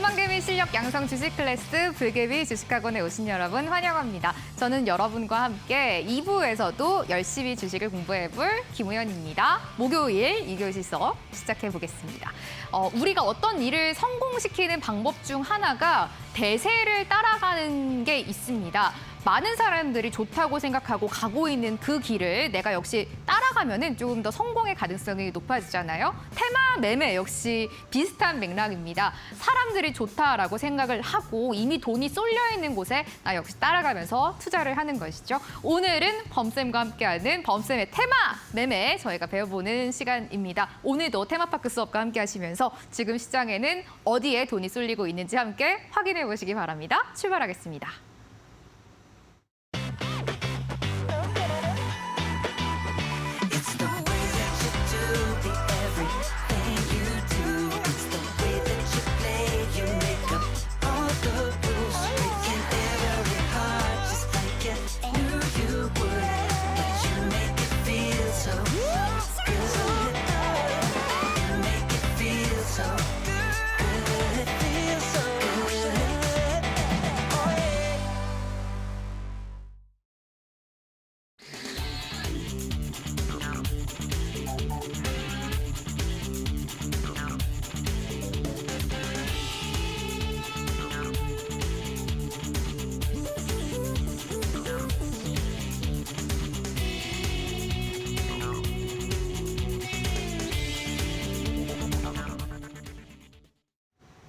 전방개미 실력 양성 주식 클래스 불개미 주식학원에 오신 여러분 환영합니다. 저는 여러분과 함께 2부에서도 열심히 주식을 공부해볼 김우연입니다. 목요일 2교시 수업 시작해보겠습니다. 우리가 어떤 일을 성공시키는 방법 중 하나가 대세를 따라가는 게 있습니다. 많은 사람들이 좋다고 생각하고 가고 있는 그 길을 내가 역시 따라가면은 조금 더 성공의 가능성이 높아지잖아요. 테마 매매 역시 비슷한 맥락입니다. 사람들이 좋다라고 생각을 하고 이미 돈이 쏠려 있는 곳에 나 역시 따라가면서 투자를 하는 것이죠. 오늘은 범쌤과 함께하는 범쌤의 테마 매매 저희가 배워보는 시간입니다. 오늘도 테마파크 수업과 함께 하시면서 지금 시장에는 어디에 돈이 쏠리고 있는지 함께 확인해 보시기 바랍니다. 출발하겠습니다.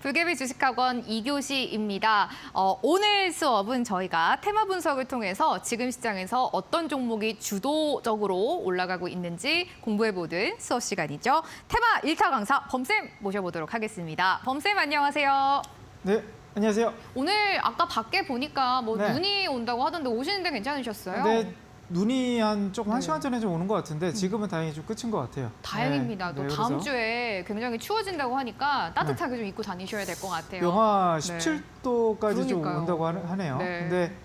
불개미 주식학원 2교시입니다. 오늘 수업은 저희가 테마 분석을 통해서 지금 시장에서 어떤 종목이 주도적으로 올라가고 있는지 공부해보는 수업 시간이죠. 테마 1타 강사 범쌤 모셔보도록 하겠습니다. 범쌤 안녕하세요. 네, 안녕하세요. 오늘 아까 밖에 보니까 네. 눈이 온다고 하던데 오시는데 괜찮으셨어요? 네, 눈이 조금 한 네. 시간 전에 좀 오는 것 같은데 지금은 다행히 좀 끝인 것 같아요. 다행입니다. 또 다음 그래서 주에 굉장히 추워진다고 하니까 따뜻하게 좀 입고 다니셔야 될 것 같아요. 영하 네. 17도까지 좀 그러니까요. 온다고 하네요. 네. 근데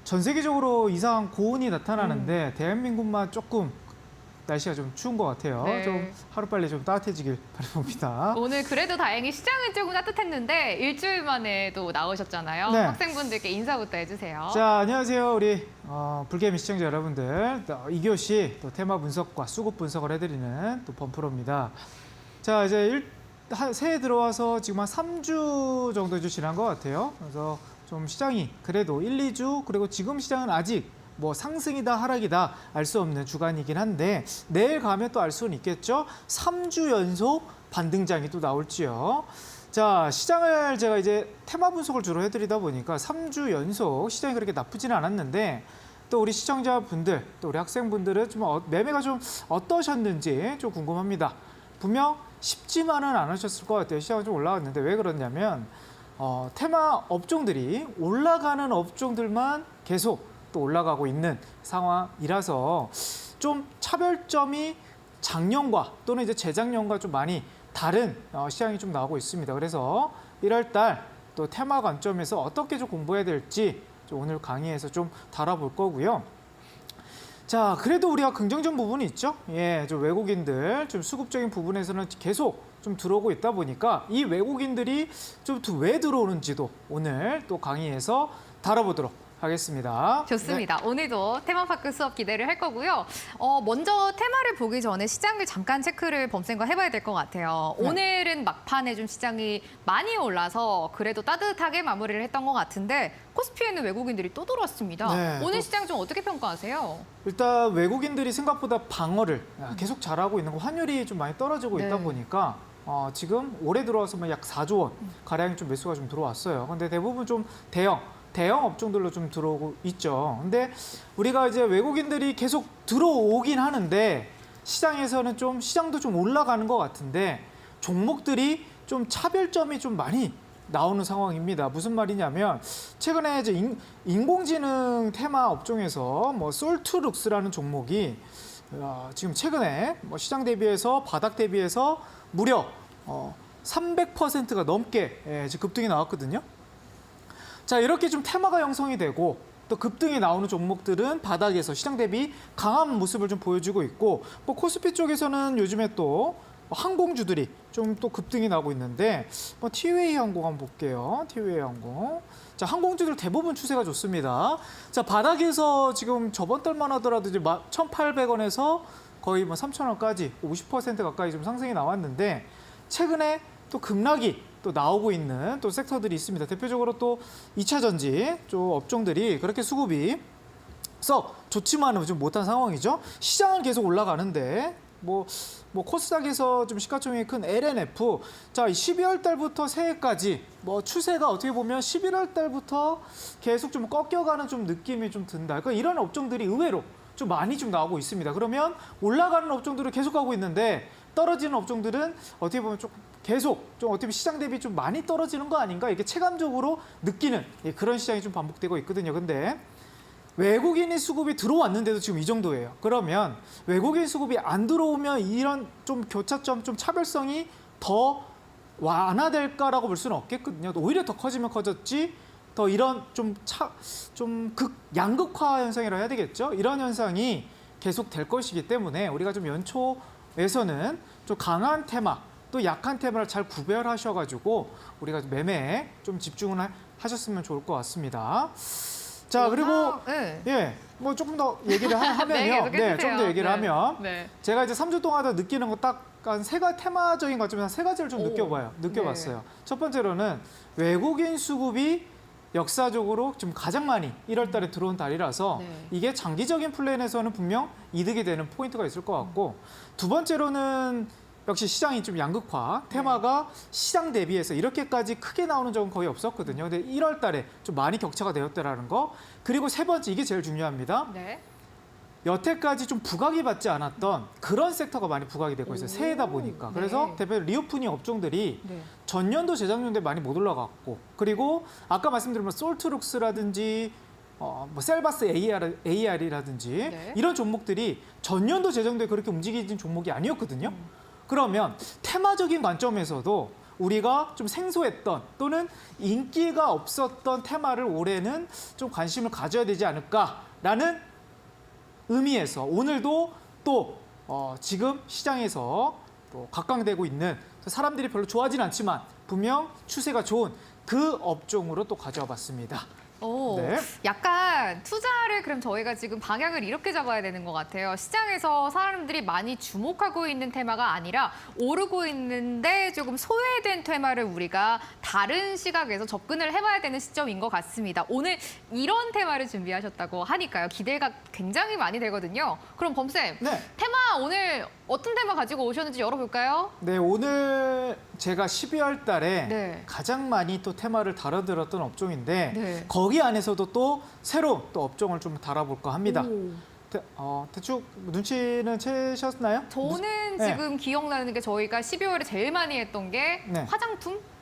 전 세계적으로 이상한 고온이 나타나는데 대한민국만 조금 날씨가 좀 추운 것 같아요. 네. 좀 하루빨리 좀 따뜻해지길 바라봅니다. 오늘 그래도 다행히 시장은 조금 따뜻했는데 일주일 만에 또 나오셨잖아요. 네. 학생분들께 인사부터 해주세요. 자, 안녕하세요. 우리 불개미 시청자 여러분들. 2교시 또 테마 분석과 수급 분석을 해드리는 또 범프로입니다. 자, 이제 새해 들어와서 지금 한 3주 정도 지난 것 같아요. 그래서 좀 시장이 그래도 1, 2주 그리고 지금 시장은 아직 뭐 상승이다 하락이다 알 수 없는 주간이긴 한데 내일 가면 또 알 수는 있겠죠. 3주 연속 반등장이 또 나올지요. 자, 시장을 제가 이제 테마 분석을 주로 해드리다 보니까 3주 연속 시장이 그렇게 나쁘지는 않았는데 또 우리 시청자분들, 또 우리 학생분들은 좀 매매가 좀 어떠셨는지 좀 궁금합니다. 분명 쉽지만은 않으셨을 것 같아요. 시장은 좀 올라왔는데 왜 그러냐면 테마 업종들이 올라가는 업종들만 계속 또 올라가고 있는 상황이라서 좀 차별점이 작년과 또는 이제 재작년과 좀 많이 다른 시장이 좀 나오고 있습니다. 그래서 1월 달 또 테마 관점에서 어떻게 좀 공부해야 될지 좀 오늘 강의에서 좀 다뤄볼 거고요. 자, 그래도 우리가 긍정적 부분이 있죠. 예, 좀 외국인들 좀 수급적인 부분에서는 계속 좀 들어오고 있다 보니까 이 외국인들이 좀 왜 들어오는지도 오늘 또 강의에서 다뤄보도록 하겠습니다. 좋습니다. 네. 오늘도 테마파크 수업 기대를 할 거고요. 먼저 테마를 보기 전에 시장을 잠깐 체크를 범쌤과 해봐야 될 것 같아요. 네. 오늘은 막판에 좀 시장이 많이 올라서 그래도 따뜻하게 마무리를 했던 것 같은데 코스피에는 외국인들이 또 들어왔습니다. 네, 오늘 또 시장 좀 어떻게 평가하세요? 일단 외국인들이 생각보다 방어를 계속 잘하고 있는 거, 환율이 좀 많이 떨어지고 네. 있다 보니까 지금 올해 들어와서 약 4조 원 가량이 좀 매수가 좀 들어왔어요. 근데 대부분 좀 대형 업종들로 좀 들어오고 있죠. 근데 우리가 이제 외국인들이 계속 들어오긴 하는데 시장에서는 좀 시장도 좀 올라가는 것 같은데 종목들이 좀 차별점이 좀 많이 나오는 상황입니다. 무슨 말이냐면 최근에 이제 인공지능 테마 업종에서 뭐 솔트룩스라는 종목이 지금 최근에 뭐 시장 대비해서 바닥 대비해서 무려 300%가 넘게 지금 급등이 나왔거든요. 자, 이렇게 좀 테마가 형성이 되고 또 급등이 나오는 종목들은 바닥에서 시장 대비 강한 모습을 좀 보여주고 있고 뭐 코스피 쪽에서는 요즘에 또 항공주들이 좀 또 급등이 나고 있는데 티웨이 항공 한번 볼게요. 티웨이 항공. 자, 항공주들 대부분 추세가 좋습니다. 자, 바닥에서 지금 저번 달만 하더라도 이제 1,800원에서 거의 3,000원까지 50% 가까이 좀 상승이 나왔는데 최근에 또 급락이 또 나오고 있는 또 섹터들이 있습니다. 대표적으로 또 2차 전지 쪽 업종들이 그렇게 수급이 썩 좋지만은 좀 못한 상황이죠. 시장은 계속 올라가는데 코스닥에서 좀 시가총액이 큰 LNF, 자, 12월 달부터 새해까지 추세가 어떻게 보면 11월 달부터 계속 좀 꺾여가는 좀 느낌이 좀 든다. 그러니까 이런 업종들이 의외로 좀 많이 좀 나오고 있습니다. 그러면 올라가는 업종들을 계속 하고 있는데 떨어지는 업종들은 어떻게 보면 좀 계속 좀 어떻게 보면 시장 대비 좀 많이 떨어지는 거 아닌가 이렇게 체감적으로 느끼는 그런 시장이 좀 반복되고 있거든요. 근데 외국인이 수급이 들어왔는데도 지금 이 정도예요. 그러면 외국인 수급이 안 들어오면 이런 좀 교차점, 좀 차별성이 더 완화될까라고 볼 수는 없겠거든요. 오히려 더 커지면 커졌지, 더 이런 좀 양극화 현상이라 해야 되겠죠. 이런 현상이 계속 될 것이기 때문에 우리가 좀 연초에서는 좀 강한 테마, 또 약한 테마를 잘 구별하셔가지고 우리가 매매에 좀 집중을 하셨으면 좋을 것 같습니다. 자, 그리고 네. 조금 더 얘기를 하면요. 좀 더 얘기를 하면 제가 이제 3주 동안 더 느끼는 거 딱 한 테마적인 관점에서 세 가지를 좀 느껴봤어요. 네. 첫 번째로는 외국인 수급이 역사적으로 지금 가장 많이 1월 달에 들어온 달이라서 이게 장기적인 플랜에서는 분명 이득이 되는 포인트가 있을 것 같고, 두 번째로는 역시 시장이 좀 양극화, 테마가 시장 대비해서 이렇게까지 크게 나오는 적은 거의 없었거든요. 근데 1월 달에 좀 많이 격차가 되었다라는 거. 그리고 세 번째, 이게 제일 중요합니다. 여태까지 좀 부각이 받지 않았던 그런 섹터가 많이 부각이 되고 있어요. 새해다 보니까. 그래서 대표적으로 리오프닝 업종들이 전년도 재작년도에 많이 못 올라갔고, 그리고 아까 말씀드린 솔트룩스라든지 셀바스 AR이라든지 이런 종목들이 전년도 재작년도에 그렇게 움직이진 종목이 아니었거든요. 그러면 테마적인 관점에서도 우리가 좀 생소했던 또는 인기가 없었던 테마를 올해는 좀 관심을 가져야 되지 않을까라는 의미에서 오늘도 또 지금 시장에서 또 각광되고 있는 사람들이 별로 좋아하진 않지만 분명 추세가 좋은 그 업종으로 또 가져와 봤습니다. 약간 투자를 그럼 저희가 지금 방향을 이렇게 잡아야 되는 것 같아요. 시장에서 사람들이 많이 주목하고 있는 테마가 아니라 오르고 있는데 조금 소외된 테마를 우리가 다른 시각에서 접근을 해봐야 되는 시점인 것 같습니다. 오늘 이런 테마를 준비하셨다고 하니까요. 기대가 굉장히 많이 되거든요. 그럼 범쌤, 테마 오늘 어떤 테마 가지고 오셨는지 열어볼까요? 네, 오늘 제가 12월 달에 가장 많이 또 테마를 다뤄들었던 업종인데 거기 안에서도 또 새로운 또 업종을 좀 다뤄볼까 합니다. 대충 눈치는 채셨나요? 저는 지금 기억나는 게 저희가 12월에 제일 많이 했던 게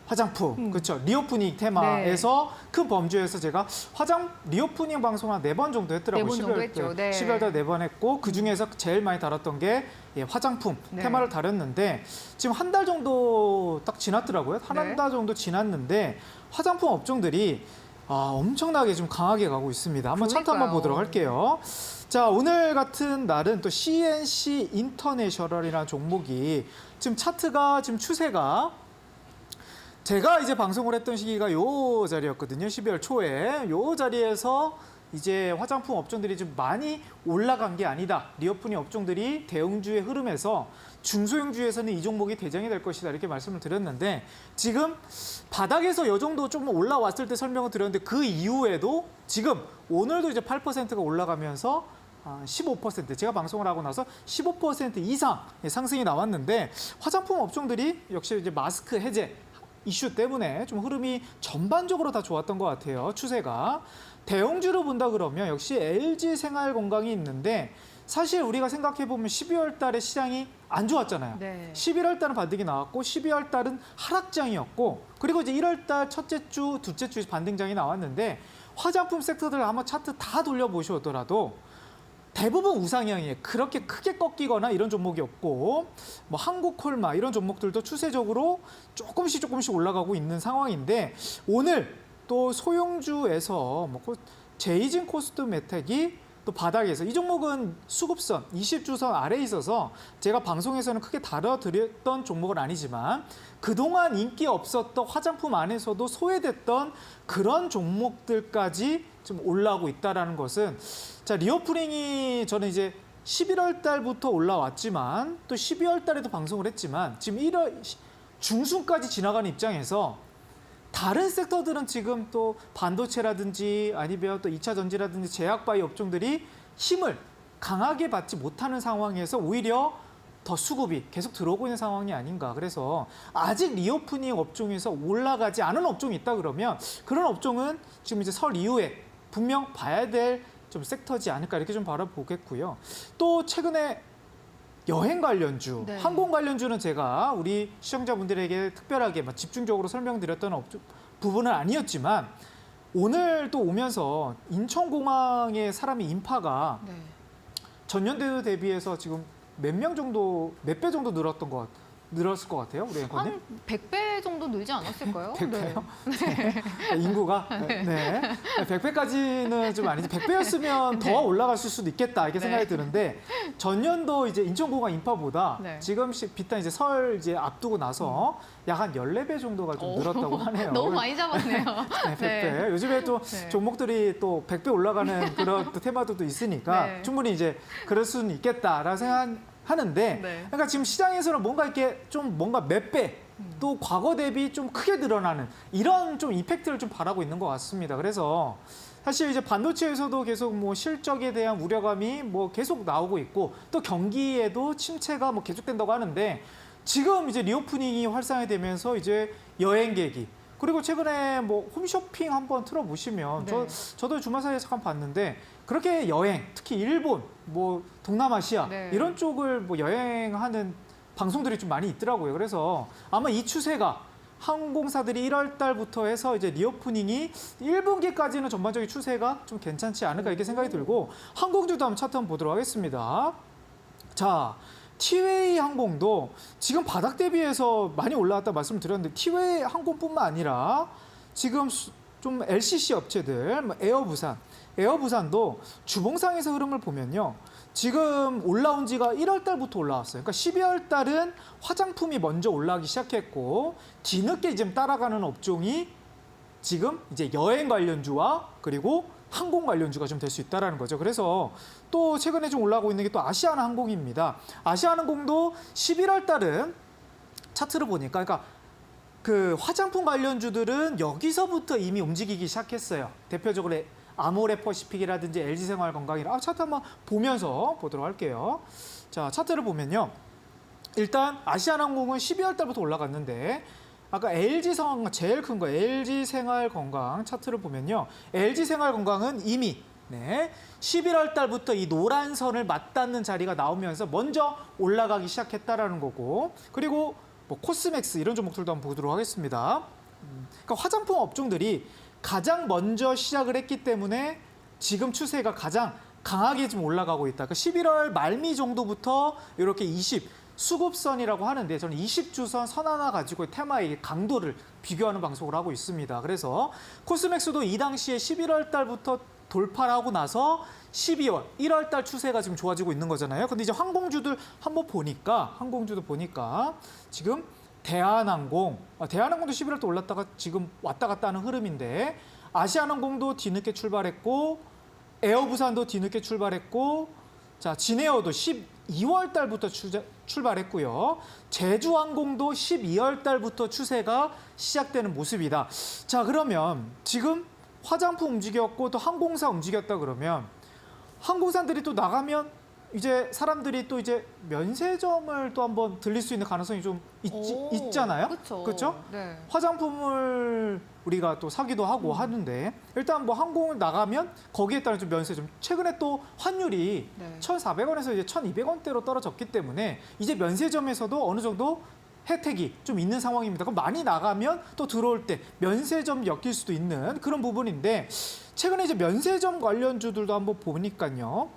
화장품. 그렇죠. 리오프닝 테마에서 큰 범주에서 제가 리오프닝 방송 한 4번 정도 했더라고요. 4번 정도 했죠. 12월 달 4번 했고 그중에서 제일 많이 다뤘던 게 화장품 테마를 다뤘는데 지금 한 달 정도 딱 지났더라고요. 한 달 정도 지났는데 화장품 업종들이 엄청나게 좀 강하게 가고 있습니다. 한번 차트 한번 보도록 할게요. 자, 오늘 같은 날은 또 CNC 인터내셔널이라는 종목이 지금 차트가 지금 추세가 제가 이제 방송을 했던 시기가 요 자리였거든요. 12월 초에 요 자리에서 이제 화장품 업종들이 좀 많이 올라간 게 아니다. 리오프닝 업종들이 대형주의 흐름에서 중소형주에서는 이 종목이 대장이 될 것이다. 이렇게 말씀을 드렸는데 지금 바닥에서 이 정도 좀 올라왔을 때 설명을 드렸는데 그 이후에도 지금 오늘도 이제 8%가 올라가면서 15% 제가 방송을 하고 나서 15% 이상 상승이 나왔는데 화장품 업종들이 역시 이제 마스크 해제 이슈 때문에 좀 흐름이 전반적으로 다 좋았던 것 같아요. 추세가. 대형주로 본다 그러면 역시 LG생활건강이 있는데 사실 우리가 생각해보면 12월 달에 시장이 안 좋았잖아요. 11월 달은 반등이 나왔고 12월 달은 하락장이었고 그리고 이제 1월 달 첫째 주, 둘째 주에 반등장이 나왔는데 화장품 섹터들 한번 차트 다 돌려보시더라도 대부분 우상향이에요. 그렇게 크게 꺾이거나 이런 종목이 없고 한국콜마 이런 종목들도 추세적으로 조금씩 올라가고 있는 상황인데 오늘 또 소형주에서 제이진 코스메틱이 또 바닥에서 이 종목은 수급선 20주선 아래에 있어서 제가 방송에서는 크게 다뤄드렸던 종목은 아니지만 그동안 인기 없었던 화장품 안에서도 소외됐던 그런 종목들까지 좀 올라오고 있다는 것은 자 리오프닝이 저는 이제 11월 달부터 올라왔지만 또 12월 달에도 방송을 했지만 지금 1월 중순까지 지나가는 입장에서 다른 섹터들은 지금 또 반도체라든지 아니면 또 2차 전지라든지 제약바이오 업종들이 힘을 강하게 받지 못하는 상황에서 오히려 더 수급이 계속 들어오고 있는 상황이 아닌가. 그래서 아직 리오프닝 업종에서 올라가지 않은 업종이 있다 그러면 그런 업종은 지금 이제 설 이후에 분명 봐야 될 좀 섹터지 않을까 이렇게 좀 바라보겠고요. 또 최근에 여행 관련주, 네. 항공 관련주는 제가 우리 시청자분들에게 특별하게 집중적으로 설명드렸던 부분은 아니었지만 오늘 또 오면서 인천공항에 사람이 인파가 네. 전년도 대비해서 지금 몇 배 정도 늘었을 것 같아요, 우리 앵커님? 한 100배 정도 늘지 않았을까요? 100배요? 네. 인구가? 네. 100배까지는 좀 아니지. 100배였으면 더 올라갔을 수도 있겠다. 이렇게 네. 생각이 드는데 전년도 이제 인천공항 인파보다 네. 지금 비단 이제 설 이제 앞두고 나서 약 한 14배 정도가 좀 늘었다고 하네요. 너무 많이 잡았네요. 네, 100배. 네. 요즘에 또 네. 종목들이 또 100배 올라가는 그런 또 테마들도 있으니까 네. 충분히 이제 그럴 수는 있겠다라고 생각하는데 네. 그러니까 지금 시장에서는 뭔가 이렇게 좀 뭔가 몇 배, 또 과거 대비 좀 크게 늘어나는 이런 좀 이펙트를 좀 바라고 있는 것 같습니다. 그래서 사실 이제 반도체에서도 계속 뭐 실적에 대한 우려감이 뭐 계속 나오고 있고 또 경기에도 침체가 뭐 계속된다고 하는데 지금 이제 리오프닝이 활성화되면서 이제 여행객이 그리고 최근에 뭐 홈쇼핑 한번 틀어보시면 네. 저도 주말 사이에 잠깐 봤는데 그렇게 여행, 특히 일본, 뭐 동남아시아 네. 이런 쪽을 뭐 여행하는 방송들이 좀 많이 있더라고요. 그래서 아마 이 추세가 항공사들이 1월 달부터 해서 이제 리오프닝이 1분기까지는 전반적인 추세가 좀 괜찮지 않을까 이렇게 생각이 들고 항공주도 한번 차트 한번 보도록 하겠습니다. 자, 티웨이 항공도 지금 바닥 대비해서 많이 올라왔다 말씀을 드렸는데 티웨이 항공뿐만 아니라 지금 좀 LCC 업체들, 뭐 에어부산도 주봉상에서 흐름을 보면요. 지금 올라온 지가 1월 달부터 올라왔어요. 그러니까 12월 달은 화장품이 먼저 올라가기 시작했고 뒤늦게 지금 따라가는 업종이 지금 이제 여행 관련주와 그리고 항공 관련주가 좀 될 수 있다는 거죠. 그래서 또 최근에 좀 올라오고 있는 게 또 아시아나항공입니다. 아시아나항공도 11월 달은 차트를 보니까 그러니까 그 화장품 관련주들은 여기서부터 이미 움직이기 시작했어요. 대표적으로 아모레퍼시픽이라든지 LG생활건강이라 차트 한번 보면서 보도록 할게요. 자, 차트를 보면요. 일단 아시아나항공은 12월 달부터 올라갔는데 아까 LG생활건강 제일 큰 거 LG생활건강 차트를 보면요. LG생활건강은 이미 11월 달부터 이 노란 선을 맞닿는 자리가 나오면서 먼저 올라가기 시작했다라는 거고 그리고 뭐 코스맥스 이런 종목들도 한번 보도록 하겠습니다. 그러니까 화장품 업종들이 가장 먼저 시작을 했기 때문에 지금 추세가 가장 강하게 좀 올라가고 있다. 그러니까 11월 말미 정도부터 이렇게 수급선이라고 하는데 저는 20주선 선 하나 가지고 테마의 강도를 비교하는 방송을 하고 있습니다. 그래서 코스맥스도 이 당시에 11월 달부터 돌파를 하고 나서 12월, 1월 달 추세가 지금 좋아지고 있는 거잖아요. 근데 이제 항공주도 보니까 지금 대한항공도 11월 때 올랐다가 지금 왔다 갔다 하는 흐름인데 아시아나항공도 뒤늦게 출발했고 에어부산도 뒤늦게 출발했고 자, 진에어도 12월 달부터 출발했고요. 제주항공도 12월 달부터 추세가 시작되는 모습이다. 자, 그러면 지금 화장품 움직였고 또 항공사 움직였다 그러면 항공사들이 또 나가면 이제 사람들이 또 이제 면세점을 또 한번 들릴 수 있는 가능성이 좀 있잖아요. 그렇죠? 네. 화장품을 우리가 또 사기도 하고 하는데 일단 뭐 항공을 나가면 거기에 따른 좀 면세점. 최근에 또 환율이 네. 1,400원에서 이제 1,200원대로 떨어졌기 때문에 이제 면세점에서도 어느 정도 혜택이 좀 있는 상황입니다. 그럼 많이 나가면 또 들어올 때 면세점 엮일 수도 있는 그런 부분인데 최근에 이제 면세점 관련주들도 한번 보니까요.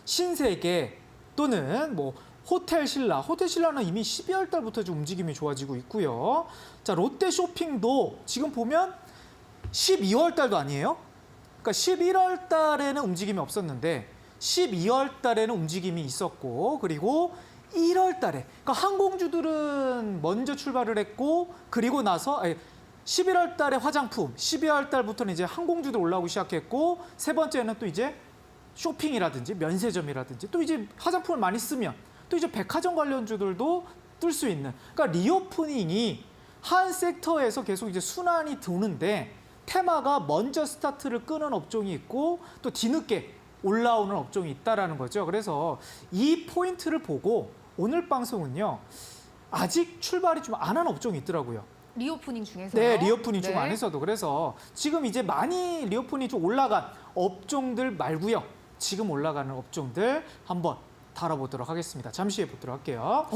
신세계 또는 뭐 호텔신라는 이미 12월 달부터 좀 움직임이 좋아지고 있고요. 자, 롯데쇼핑도 지금 보면 12월 달도 아니에요. 그러니까 11월 달에는 움직임이 없었는데 12월 달에는 움직임이 있었고 그리고 1월 달에 그러니까 항공주들은 먼저 출발을 했고 그리고 나서 11월 달에 화장품, 12월 달부터는 이제 항공주들 올라오기 시작했고 세 번째는 또 이제 쇼핑이라든지 면세점이라든지 또 이제 화장품을 많이 쓰면 또 이제 백화점 관련주들도 뜰 수 있는 그러니까 리오프닝이 한 섹터에서 계속 이제 순환이 도는데 테마가 먼저 스타트를 끄는 업종이 있고 또 뒤늦게 올라오는 업종이 있다라는 거죠. 그래서 이 포인트를 보고 오늘 방송은요. 아직 출발이 좀 안 한 업종이 있더라고요. 리오프닝 중에서요? 네, 리오프닝 중 네. 안에서도. 그래서 지금 이제 많이 리오프닝이 좀 올라간 업종들 말고요. 지금 올라가는 업종들 한번 다뤄보도록 하겠습니다. 잠시 후에 보도록 할게요.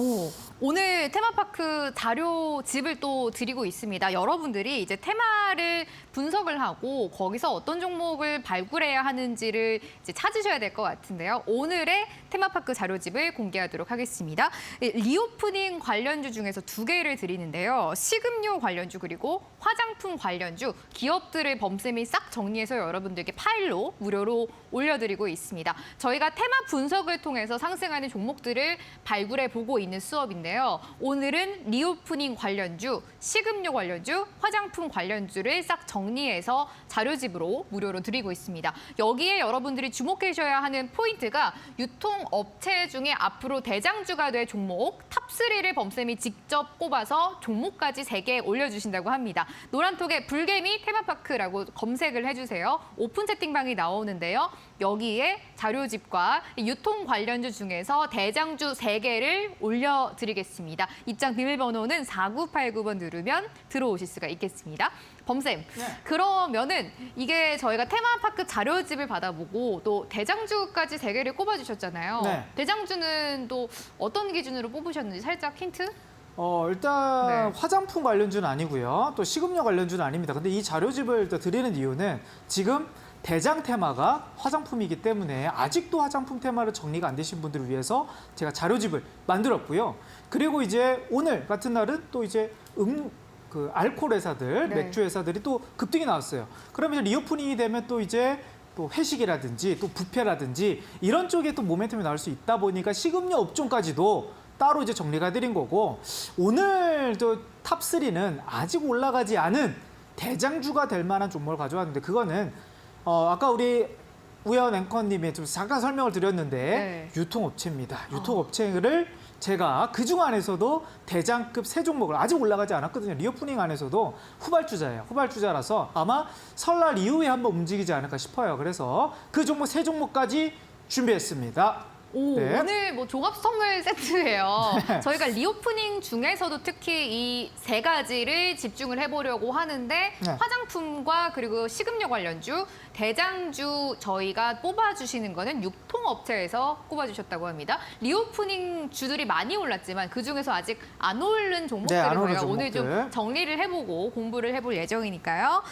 오늘 테마파크 자료집을 또 드리고 있습니다. 여러분들이 이제 테마를 분석을 하고 거기서 어떤 종목을 발굴해야 하는지를 이제 찾으셔야 될 것 같은데요. 오늘의 테마파크 자료집을 공개하도록 하겠습니다. 리오프닝 관련주 중에서 두 개를 드리는데요. 식음료 관련주 그리고 화장품 관련주 기업들을 범쌤이 싹 정리해서 여러분들께 파일로 무료로 올려드리고 있습니다. 저희가 테마 분석을 통해서 상승하는 종목들을 발굴해 보고 있는 수업인데요. 오늘은 리오프닝 관련주, 식음료 관련주, 화장품 관련주를 싹 정리해서 자료집으로 무료로 드리고 있습니다. 여기에 여러분들이 주목하셔야 하는 포인트가 유통업체 중에 앞으로 대장주가 될 종목 탑3를 범쌤이 직접 꼽아서 종목까지 3개 올려주신다고 합니다. 노란톡에 불개미 테마파크라고 검색을 해주세요. 오픈 채팅방이 나오는데요. 여기에 자료집과 유통 관련주 중에서 대장주 3개를 올려드리겠습니다. 입장 비밀번호는 4989번 누르면 들어오실 수가 있겠습니다. 범쌤, 네. 그러면은 이게 저희가 테마파크 자료집을 받아보고 또 대장주까지 3개를 꼽아주셨잖아요. 네. 대장주는 또 어떤 기준으로 뽑으셨는지 살짝 힌트? 일단 네. 화장품 관련주는 아니고요. 또 식음료 관련주는 아닙니다. 근데 이 자료집을 일단 드리는 이유는 지금 대장 테마가 화장품이기 때문에 아직도 화장품 테마로 정리가 안 되신 분들을 위해서 제가 자료집을 만들었고요. 그리고 이제 오늘 같은 날은 또 이제 그 알코올 회사들, 네. 맥주 회사들이 또 급등이 나왔어요. 그러면 이제 리오프닝이 되면 또 이제 또 회식이라든지 또 뷔페라든지 이런 쪽에 또 모멘텀이 나올 수 있다 보니까 식음료 업종까지도 따로 이제 정리가 드린 거고 오늘 또 탑3는 아직 올라가지 않은 대장주가 될 만한 종목을 가져왔는데 그거는 아까 우리 우연 앵커님이 좀 잠깐 설명을 드렸는데 네. 유통업체입니다. 유통업체를 제가 그중 안에서도 대장급 3종목을 아직 올라가지 않았거든요. 리오프닝 안에서도 후발주자예요. 후발주자라서 아마 설날 이후에 한번 움직이지 않을까 싶어요. 그래서 그 종목 3종목까지 준비했습니다. 오, 네. 오늘 뭐 종합 선물 세트예요. 저희가 리오프닝 중에서도 특히 이 3가지를 집중을 해보려고 하는데 네. 화장품과 그리고 식음료 관련주, 대장주 저희가 뽑아주시는 거는 유통업체에서 꼽아주셨다고 합니다. 리오프닝 주들이 많이 올랐지만 그중에서 아직 안 오른 종목들을 네, 안 오른 저희가 오늘 좀 종목들. 정리를 해보고 공부를 해볼 예정이니까요.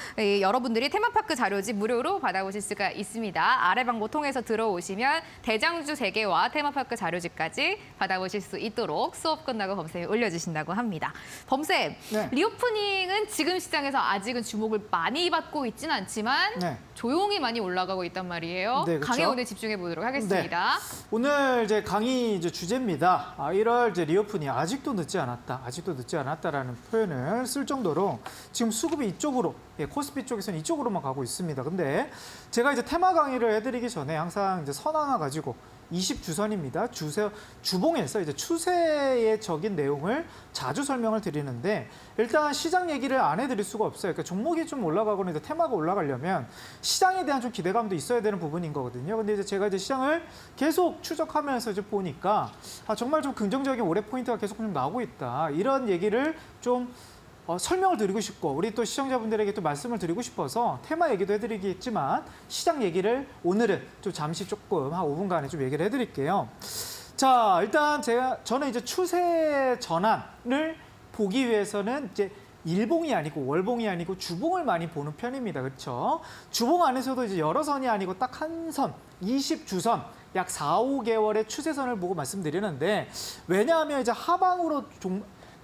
여러분들이 테마파크 자료집 무료로 받아보실 수가 있습니다. 아래 방법 통해서 들어오시면 대장주 3개와 테마파크 자료집까지 받아보실 수 있도록 수업 끝나고 범쌤이 올려주신다고 합니다. 범쌤, 네. 리오프닝은 지금 시장에서 아직은 주목을 많이 받고 있지는 않지만 네. 조용히 많이 올라가고 있단 말이에요. 네, 그렇죠. 강의 오늘 집중해 보도록 하겠습니다. 오늘 이제 강의 이제 주제입니다. 1월 이제 리오프닝 아직도 늦지 않았다. 아직도 늦지 않았다라는 표현을 쓸 정도로 지금 수급이 이쪽으로 코스피 쪽에서는 이쪽으로만 가고 있습니다. 근데 제가 이제 테마 강의를 해드리기 전에 항상 이제 선 하나 가지고 20주선입니다. 주봉에서 이제 추세의 적인 내용을 자주 설명을 드리는데 일단 시장 얘기를 안 해드릴 수가 없어요. 그러니까 종목이 좀 올라가거나 이제 테마가 올라가려면 시장에 대한 좀 기대감도 있어야 되는 부분인 거거든요. 근데 이제 제가 이제 시장을 계속 추적하면서 이제 보니까 정말 좀 긍정적인 올해 포인트가 계속 좀 나오고 있다. 이런 얘기를 좀 설명을 드리고 싶고 우리 또 시청자분들에게 또 말씀을 드리고 싶어서 테마 얘기도 해드리겠지만 시장 얘기를 오늘은 좀 잠시 조금 한 5분간에 좀 얘기를 해드릴게요. 자, 일단 저는 이제 추세 전환을 보기 위해서는 이제 일봉이 아니고 월봉이 아니고 주봉을 많이 보는 편입니다. 그렇죠? 주봉 안에서도 이제 여러 선이 아니고 딱 한 선, 20주선 약 4, 5개월의 추세선을 보고 말씀드리는데 왜냐하면 이제 하방으로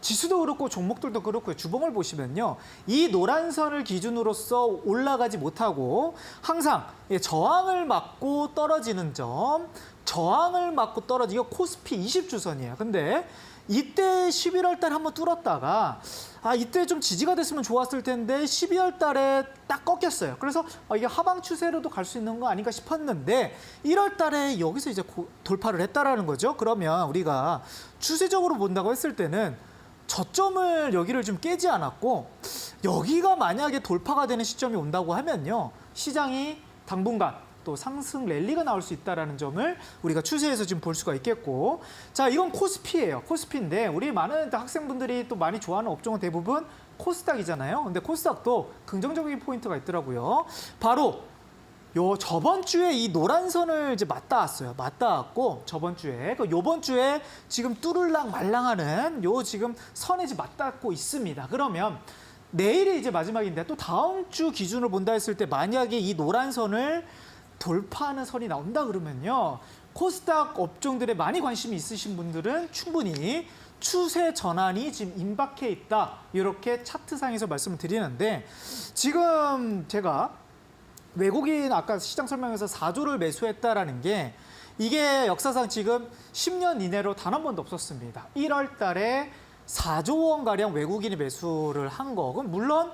지수도 그렇고 종목들도 그렇고요. 주봉을 보시면요. 이 노란 선을 기준으로서 올라가지 못하고 항상 저항을 맞고 떨어지는 점, 저항을 맞고 떨어지고 코스피 20주선이에요. 근데 이때 11월 달에 한번 뚫었다가 이때 좀 지지가 됐으면 좋았을 텐데 12월 달에 딱 꺾였어요. 그래서 이게 하방 추세로도 갈 수 있는 거 아닌가 싶었는데 1월 달에 여기서 이제 돌파를 했다라는 거죠. 그러면 우리가 추세적으로 본다고 했을 때는 저점을 여기를 좀 깨지 않았고 여기가 만약에 돌파가 되는 시점이 온다고 하면요. 시장이 당분간 또 상승 랠리가 나올 수 있다는 점을 우리가 추세에서 지금 볼 수가 있겠고 자 이건 코스피예요. 코스피인데 우리 많은 학생분들이 또 많이 좋아하는 업종은 대부분 코스닥이잖아요. 근데 코스닥도 긍정적인 포인트가 있더라고요. 바로 저번 주에 이 노란 선을 이제 맞닿았어요. 맞닿았고 저번 주에 요번 주에 지금 뚫을랑 말랑하는 요 지금 선에 이제 맞닿고 있습니다. 그러면 내일이 이제 마지막인데 또 다음 주 기준으로 본다 했을 때 만약에 이 노란 선을 돌파하는 선이 나온다 그러면요. 코스닥 업종들에 많이 관심이 있으신 분들은 충분히 추세 전환이 지금 임박해 있다. 이렇게 차트상에서 말씀을 드리는데 지금 제가 외국인 아까 시장 설명에서 4조를 매수했다라는 게 이게 역사상 지금 10년 이내로 단 한 번도 없었습니다. 1월 달에 4조 원가량 외국인이 매수를 한 거. 그럼 물론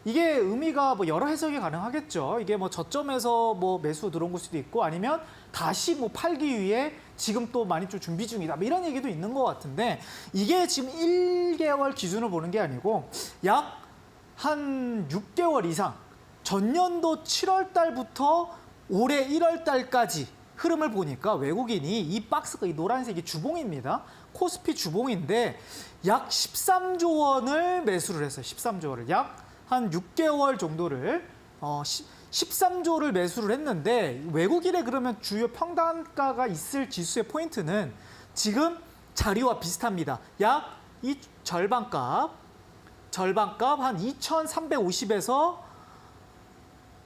이게 의미가 뭐 여러 해석이 가능하겠죠. 이게 뭐 저점에서 뭐 매수 들어온 걸 수도 있고 아니면 다시 뭐 팔기 위해 지금 또 많이 좀 준비 중이다. 뭐 이런 얘기도 있는 것 같은데 이게 지금 1개월 기준을 보는 게 아니고 약 한 6개월 이상 전년도 7월 달부터 올해 1월 달까지 흐름을 보니까 외국인이 이 박스가 이 노란색이 주봉입니다. 코스피 주봉인데 약 13조 원을 매수를 했어요. 13조 원을 약 한 6개월 정도를 13조를 매수를 했는데 외국인의 그러면 주요 평단가가 있을 지수의 포인트는 지금 자리와 비슷합니다. 약 이 절반값 한 2,350에서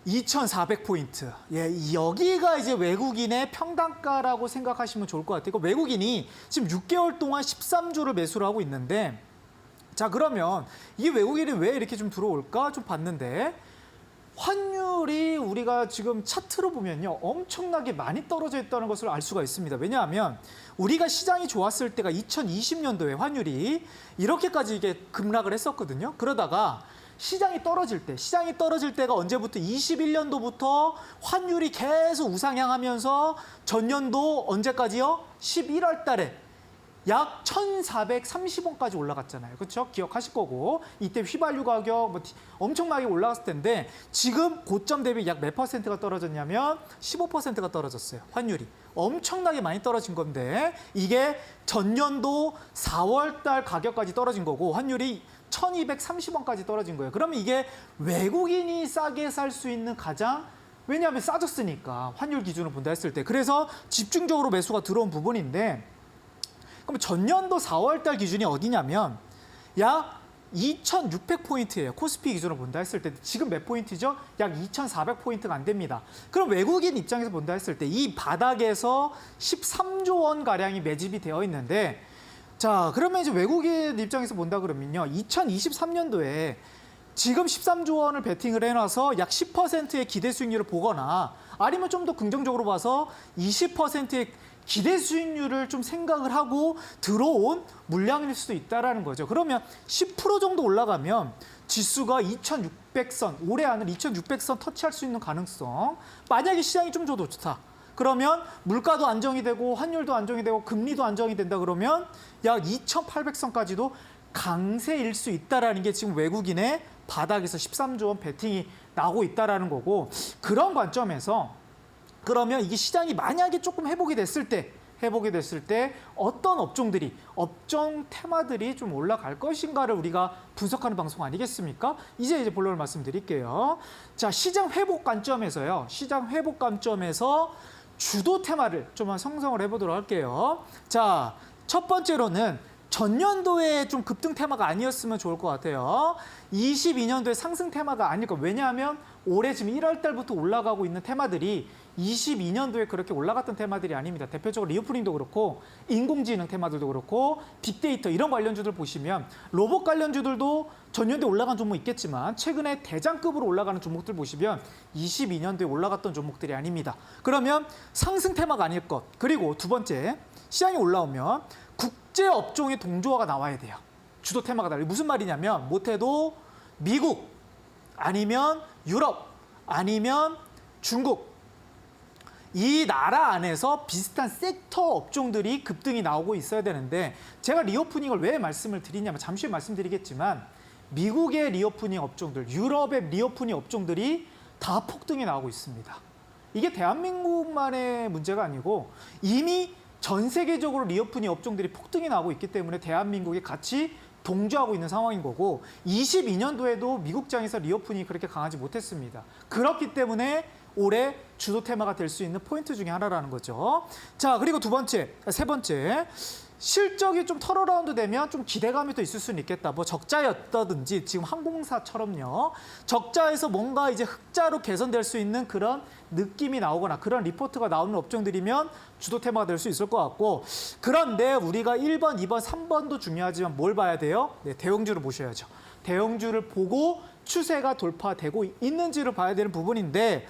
2,400포인트. 예, 여기가 이제 외국인의 평단가라고 생각하시면 좋을 것 같아요. 외국인이 지금 6개월 동안 13조를 매수를 하고 있는데 자, 그러면 이 외국인이 왜 이렇게 좀 들어올까 좀 봤는데 환율이 우리가 지금 차트로 보면요. 엄청나게 많이 떨어져 있다는 것을 알 수가 있습니다. 왜냐하면 우리가 시장이 좋았을 때가 2020년도에 환율이 이렇게까지 이게 급락을 했었거든요. 그러다가 시장이 떨어질 때가 언제부터 21년도부터 환율이 계속 우상향하면서 전년도 언제까지요? 11월 달에 약 1,430원까지 올라갔잖아요. 그렇죠? 기억하실 거고 이때 휘발유 가격 뭐 엄청나게 올라갔을 텐데 지금 고점 대비 약 몇 퍼센트가 떨어졌냐면 15%가 떨어졌어요. 환율이. 엄청나게 많이 떨어진 건데 이게 전년도 4월 달 가격까지 떨어진 거고 환율이 1,230원까지 떨어진 거예요. 그러면 이게 외국인이 싸게 살 수 있는 가장 왜냐하면 싸졌으니까 환율 기준으로 본다 했을 때 그래서 집중적으로 매수가 들어온 부분인데 그럼 전년도 4월 달 기준이 어디냐면 약 2,600포인트예요. 코스피 기준으로 본다 했을 때 지금 몇 포인트죠? 약 2,400포인트가 안 됩니다. 그럼 외국인 입장에서 본다 했을 때 이 바닥에서 13조 원 가량이 매집이 되어 있는데 자, 그러면 이제 외국인 입장에서 본다 그러면요. 2023년도에 지금 13조 원을 베팅을 해놔서 약 10%의 기대 수익률을 보거나 아니면 좀 더 긍정적으로 봐서 20%의 기대 수익률을 좀 생각을 하고 들어온 물량일 수도 있다라는 거죠. 그러면 10% 정도 올라가면 지수가 2,600선, 올해 안에 2,600선 터치할 수 있는 가능성. 만약에 시장이 좀 더 좋다. 그러면 물가도 안정이 되고 환율도 안정이 되고 금리도 안정이 된다 그러면 약 2,800선까지도 강세일 수 있다라는 게 지금 외국인의 바닥에서 13조 원 베팅이 나오고 있다라는 거고 그런 관점에서 그러면 이게 시장이 만약에 조금 회복이 됐을 때 어떤 업종들이, 업종 테마들이 좀 올라갈 것인가를 우리가 분석하는 방송 아니겠습니까? 이제 본론을 말씀드릴게요. 자, 시장 회복 관점에서요. 시장 회복 관점에서 주도 테마를 좀 형성을 해보도록 할게요. 자, 첫 번째로는 전년도에 좀 급등 테마가 아니었으면 좋을 것 같아요. 22년도에 상승 테마가 아닐 거. 왜냐하면 올해 지금 1월 달부터 올라가고 있는 테마들이 22년도에 그렇게 올라갔던 테마들이 아닙니다. 대표적으로 리오프닝도 그렇고 인공지능 테마들도 그렇고 빅데이터 이런 관련주들 보시면 로봇 관련주들도 전년도에 올라간 종목 있겠지만 최근에 대장급으로 올라가는 종목들 보시면 22년도에 올라갔던 종목들이 아닙니다. 그러면 상승 테마가 아닐 것. 그리고 두 번째, 시장이 올라오면 국제 업종의 동조화가 나와야 돼요. 주도 테마가 달라요. 무슨 말이냐면 못해도 미국 아니면 유럽 아니면 중국 이 나라 안에서 비슷한 섹터 업종들이 급등이 나오고 있어야 되는데 제가 리오프닝을 왜 말씀을 드리냐면 잠시 후에 말씀드리겠지만 미국의 리오프닝 업종들, 유럽의 리오프닝 업종들이 다 폭등이 나오고 있습니다. 이게 대한민국만의 문제가 아니고 이미 전 세계적으로 리오프닝 업종들이 폭등이 나오고 있기 때문에 대한민국이 같이 동조하고 있는 상황인 거고 22년도에도 미국장에서 리오프닝이 그렇게 강하지 못했습니다. 그렇기 때문에 올해 주도 테마가 될 수 있는 포인트 중에 하나라는 거죠. 자, 그리고 세 번째. 실적이 좀 턴어라운드 되면 좀 기대감이 또 있을 수는 있겠다. 뭐 적자였다든지 지금 항공사처럼요. 적자에서 뭔가 이제 흑자로 개선될 수 있는 그런 느낌이 나오거나 그런 리포트가 나오는 업종들이면 주도 테마가 될 수 있을 것 같고 그런데 우리가 1번, 2번, 3번도 중요하지만 뭘 봐야 돼요? 네, 대형주를 보셔야죠. 대형주를 보고 추세가 돌파되고 있는지를 봐야 되는 부분인데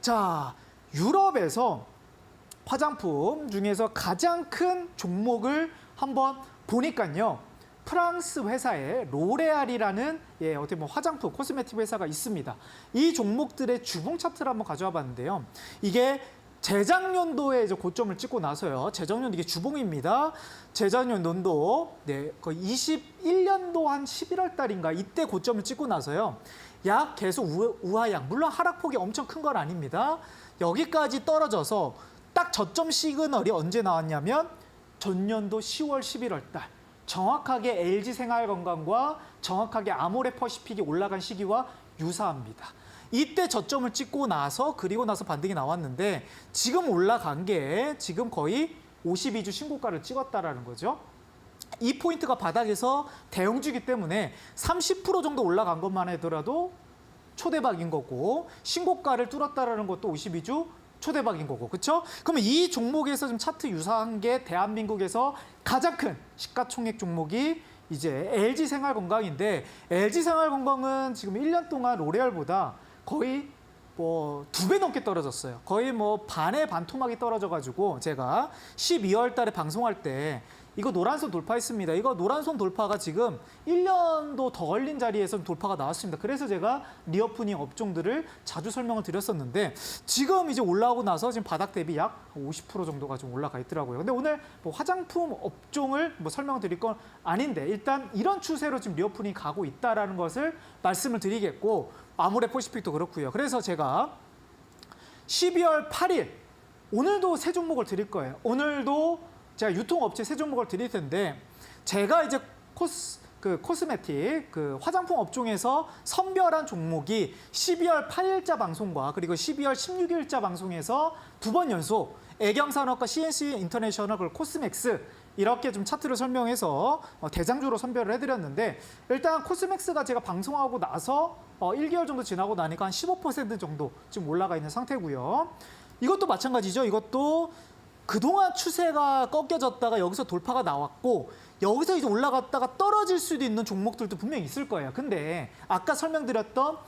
자, 유럽에서 화장품 중에서 가장 큰 종목을 한번 보니까요. 프랑스 회사의 로레알이라는 어떻게 보면 화장품, 코스메틱 회사가 있습니다. 이 종목들의 주봉 차트를 한번 가져와 봤는데요. 이게 재작년도에 이제 고점을 찍고 나서요. 재작년 이게 주봉입니다. 재작년도 거의 21년도 한 11월 달인가 이때 고점을 찍고 나서요. 약 계속 우하향, 물론 하락폭이 엄청 큰 건 아닙니다. 여기까지 떨어져서 딱 저점 시그널이 언제 나왔냐면 전년도 10월, 11월 달. 정확하게 LG생활건강과 정확하게 아모레퍼시픽이 올라간 시기와 유사합니다. 이때 저점을 찍고 나서 그리고 나서 반등이 나왔는데 지금 올라간 게 지금 거의 52주 신고가를 찍었다라는 거죠. 이 포인트가 바닥에서 대형주기 때문에 30% 정도 올라간 것만 하더라도 초대박인 거고 신고가를 뚫었다라는 것도 52주 초대박인 거고, 그렇죠? 그러면 이 종목에서 좀 차트 유사한 게 대한민국에서 가장 큰 시가총액 종목이 이제 LG생활건강인데 LG생활건강은 지금 1년 동안 로레알보다 거의 뭐 2배 넘게 떨어졌어요. 거의 뭐 반의 반토막이 떨어져가지고 제가 12월 달에 방송할 때 이거 노란선 돌파했습니다. 이거 노란선 돌파가 지금 1년도 더 걸린 자리에서 돌파가 나왔습니다. 그래서 제가 리오프닝 업종들을 자주 설명을 드렸었는데 지금 이제 올라오고 나서 지금 바닥 대비 약 50% 정도가 좀 올라가 있더라고요. 근데 오늘 뭐 화장품 업종을 뭐 설명을 드릴 건 아닌데 일단 이런 추세로 지금 리오프닝이 가고 있다라는 것을 말씀을 드리겠고 아모레퍼시픽도 그렇고요. 그래서 제가 12월 8일 오늘도 세 종목을 드릴 거예요. 오늘도 제가 유통업체 세 종목을 드릴 텐데 제가 이제 코스메틱 화장품 업종에서 선별한 종목이 12월 8일자 방송과 그리고 12월 16일자 방송에서 두 번 연속 애경산업과 CNC 인터내셔널 그리고 코스맥스 이렇게 좀 차트를 설명해서 대장주로 선별을 해드렸는데 일단 코스맥스가 제가 방송하고 나서 1개월 정도 지나고 나니까 한 15% 정도 지금 올라가 있는 상태고요. 이것도 마찬가지죠. 이것도 그동안 추세가 꺾여졌다가 여기서 돌파가 나왔고 여기서 이제 올라갔다가 떨어질 수도 있는 종목들도 분명히 있을 거예요. 근데 아까 설명드렸던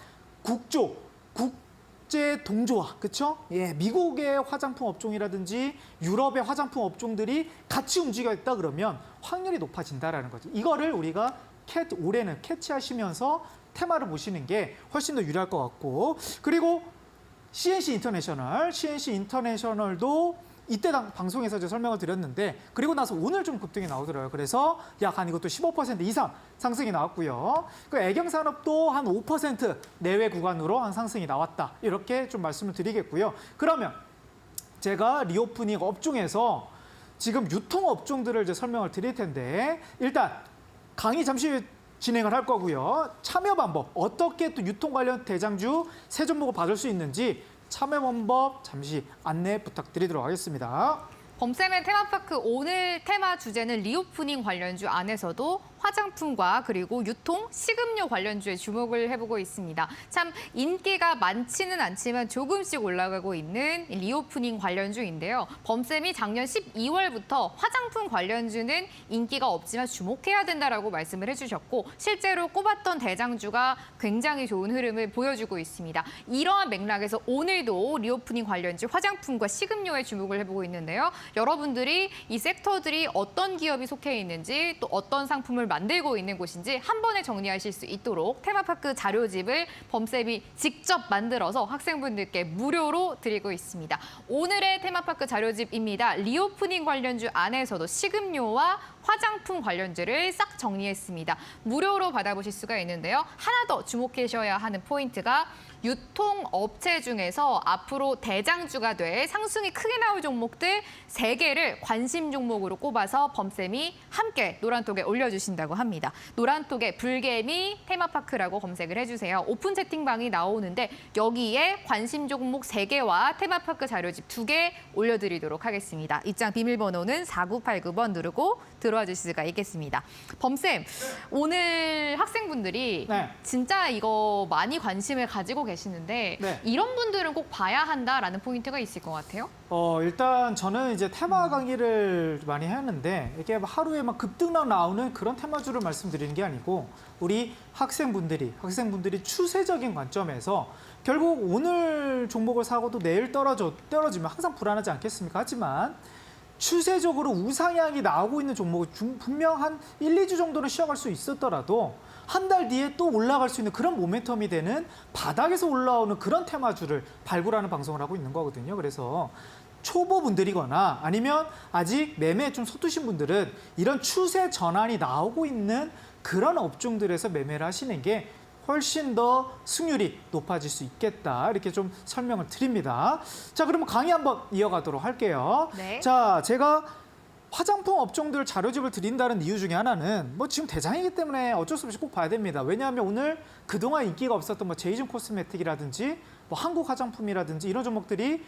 국제 동조화, 그렇죠? 예, 미국의 화장품 업종이라든지 유럽의 화장품 업종들이 같이 움직여 있다 그러면 확률이 높아진다라는 거죠. 이거를 우리가 올해는 캐치하시면서 테마를 보시는 게 훨씬 더 유리할 것 같고 그리고 CNC 인터내셔널도 이때 방송에서 제가 설명을 드렸는데 그리고 나서 오늘 좀 급등이 나오더라고요. 그래서 약 한 이것도 15% 이상 상승이 나왔고요. 그 애경산업도 한 5% 내외 구간으로 한 상승이 나왔다. 이렇게 좀 말씀을 드리겠고요. 그러면 제가 리오프닝 업종에서 지금 유통업종들을 이제 설명을 드릴 텐데 일단 강의 잠시 후에 진행을 할 거고요. 참여 방법, 어떻게 또 유통 관련 대장주 세 종목을 받을 수 있는지 참여 방법 잠시 안내 부탁드리도록 하겠습니다. 범쌤의 테마파크 오늘 테마 주제는 리오프닝 관련주 안에서도 화장품과 그리고 유통, 식음료 관련주에 주목을 해보고 있습니다. 참 인기가 많지는 않지만 조금씩 올라가고 있는 리오프닝 관련주인데요. 범쌤이 작년 12월부터 화장품 관련주는 인기가 없지만 주목해야 된다라고 말씀을 해주셨고 실제로 꼽았던 대장주가 굉장히 좋은 흐름을 보여주고 있습니다. 이러한 맥락에서 오늘도 리오프닝 관련주 화장품과 식음료에 주목을 해보고 있는데요. 여러분들이 이 섹터들이 어떤 기업이 속해 있는지 또 어떤 상품을 만들고 있는 곳인지 한 번에 정리하실 수 있도록 테마파크 자료집을 범쌤이 직접 만들어서 학생분들께 무료로 드리고 있습니다. 오늘의 테마파크 자료집입니다. 리오프닝 관련주 안에서도 식음료와 화장품 관련주를 싹 정리했습니다. 무료로 받아보실 수가 있는데요. 하나 더 주목하셔야 하는 포인트가 유통업체 중에서 앞으로 대장주가 될 상승이 크게 나올 종목들 3개를 관심 종목으로 꼽아서 범쌤이 함께 노란톡에 올려주신다고 합니다. 노란톡에 불개미 테마파크라고 검색을 해주세요. 오픈 채팅방이 나오는데 여기에 관심 종목 3개와 테마파크 자료집 2개 올려드리도록 하겠습니다. 입장 비밀번호는 4989번 누르고 들어와 주실 수가 있겠습니다. 범쌤, 오늘 학생분들이 네. 진짜 이거 많이 관심을 가지고 계시는데 네. 이런 분들은 꼭 봐야 한다라는 포인트가 있을 것 같아요. 일단 저는 이제 테마 강의를 많이 하는데 이게 하루에 막 급등락 나오는 그런 테마주를 말씀드리는 게 아니고 우리 학생분들이 추세적인 관점에서 결국 오늘 종목을 사고도 내일 떨어지면 항상 불안하지 않겠습니까? 하지만 추세적으로 우상향이 나오고 있는 종목은 분명 한 1, 2주 정도는 쉬어갈 수 있었더라도 한 달 뒤에 또 올라갈 수 있는 그런 모멘텀이 되는 바닥에서 올라오는 그런 테마주를 발굴하는 방송을 하고 있는 거거든요. 그래서 초보분들이거나 아니면 아직 매매에 좀 서투신 분들은 이런 추세 전환이 나오고 있는 그런 업종들에서 매매를 하시는 게 훨씬 더 승률이 높아질 수 있겠다. 이렇게 좀 설명을 드립니다. 자, 그러면 강의 한번 이어가도록 할게요. 네. 자, 제가 화장품 업종들 자료집을 드린다는 이유 중에 하나는 뭐 지금 대장이기 때문에 어쩔 수 없이 꼭 봐야 됩니다. 왜냐하면 오늘 그동안 인기가 없었던 뭐 제이준 코스메틱이라든지 뭐 한국 화장품이라든지 이런 종목들이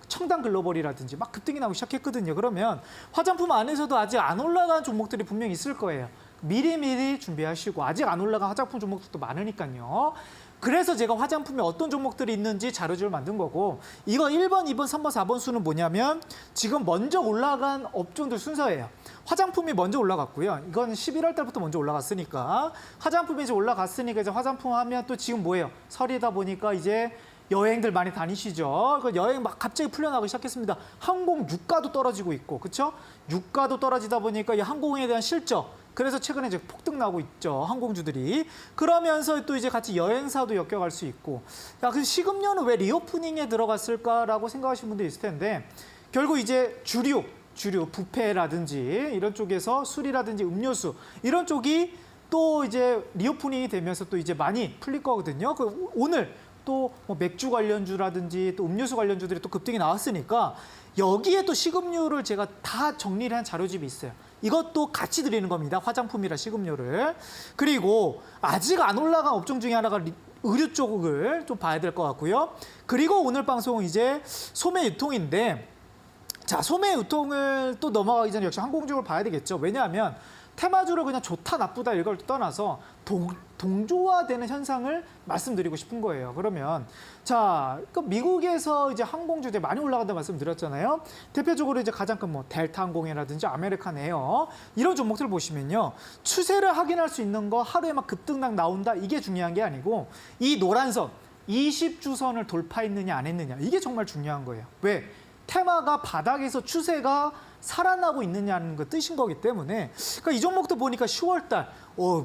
청담 글로벌이라든지 막 급등이 나오기 시작했거든요. 그러면 화장품 안에서도 아직 안 올라간 종목들이 분명히 있을 거예요. 미리미리 준비하시고 아직 안 올라간 화장품 종목들도 많으니까요. 그래서 제가 화장품에 어떤 종목들이 있는지 자료집을 만든 거고 이거 1번, 2번, 3번, 4번 수는 뭐냐면 지금 먼저 올라간 업종들 순서예요. 화장품이 먼저 올라갔고요. 이건 11월 달부터 먼저 올라갔으니까 화장품이 이제 올라갔으니까 이제 화장품 하면 또 지금 뭐예요? 설이다 보니까 이제 여행들 많이 다니시죠. 그 여행 막 갑자기 풀려나기 시작했습니다. 항공 유가도 떨어지고 있고, 그렇죠? 유가도 떨어지다 보니까 이 항공에 대한 실적. 그래서 최근에 이제 폭등 나고 있죠. 항공주들이. 그러면서 또 이제 같이 여행사도 엮여갈 수 있고. 야, 그 식음료는 왜 리오프닝에 들어갔을까라고 생각하시는 분들이 있을 텐데 결국 이제 주류, 뷔페라든지 이런 쪽에서 술이라든지 음료수 이런 쪽이 또 이제 리오프닝이 되면서 또 이제 많이 풀릴 거거든요. 오늘 또 뭐 맥주 관련주라든지 또 음료수 관련주들이 또 급등이 나왔으니까 여기에 또 식음료를 제가 다 정리를 한 자료집이 있어요. 이것도 같이 드리는 겁니다. 화장품이랑 식음료를. 그리고 아직 안 올라간 업종 중에 하나가 의류 쪽을 좀 봐야 될 것 같고요. 그리고 오늘 방송은 이제 소매 유통인데 자, 소매 유통을 또 넘어가기 전에 역시 항공주를 봐야 되겠죠. 왜냐하면 테마주를 그냥 좋다 나쁘다 이걸 떠나서 동조화되는 현상을 말씀드리고 싶은 거예요. 그러면 자, 미국에서 이제 항공주들 많이 올라간다 말씀드렸잖아요. 대표적으로 이제 가장 큰 뭐 델타 항공이라든지 아메리칸 에어 이런 종목들 보시면요. 추세를 확인할 수 있는 거 하루에 막 급등락 나온다 이게 중요한 게 아니고 이 노란선 20주선을 돌파했느냐 안 했느냐 이게 정말 중요한 거예요. 왜? 테마가 바닥에서 추세가 살아나고 있느냐는 그 뜻인 거기 때문에 그러니까 이 종목도 보니까 10월달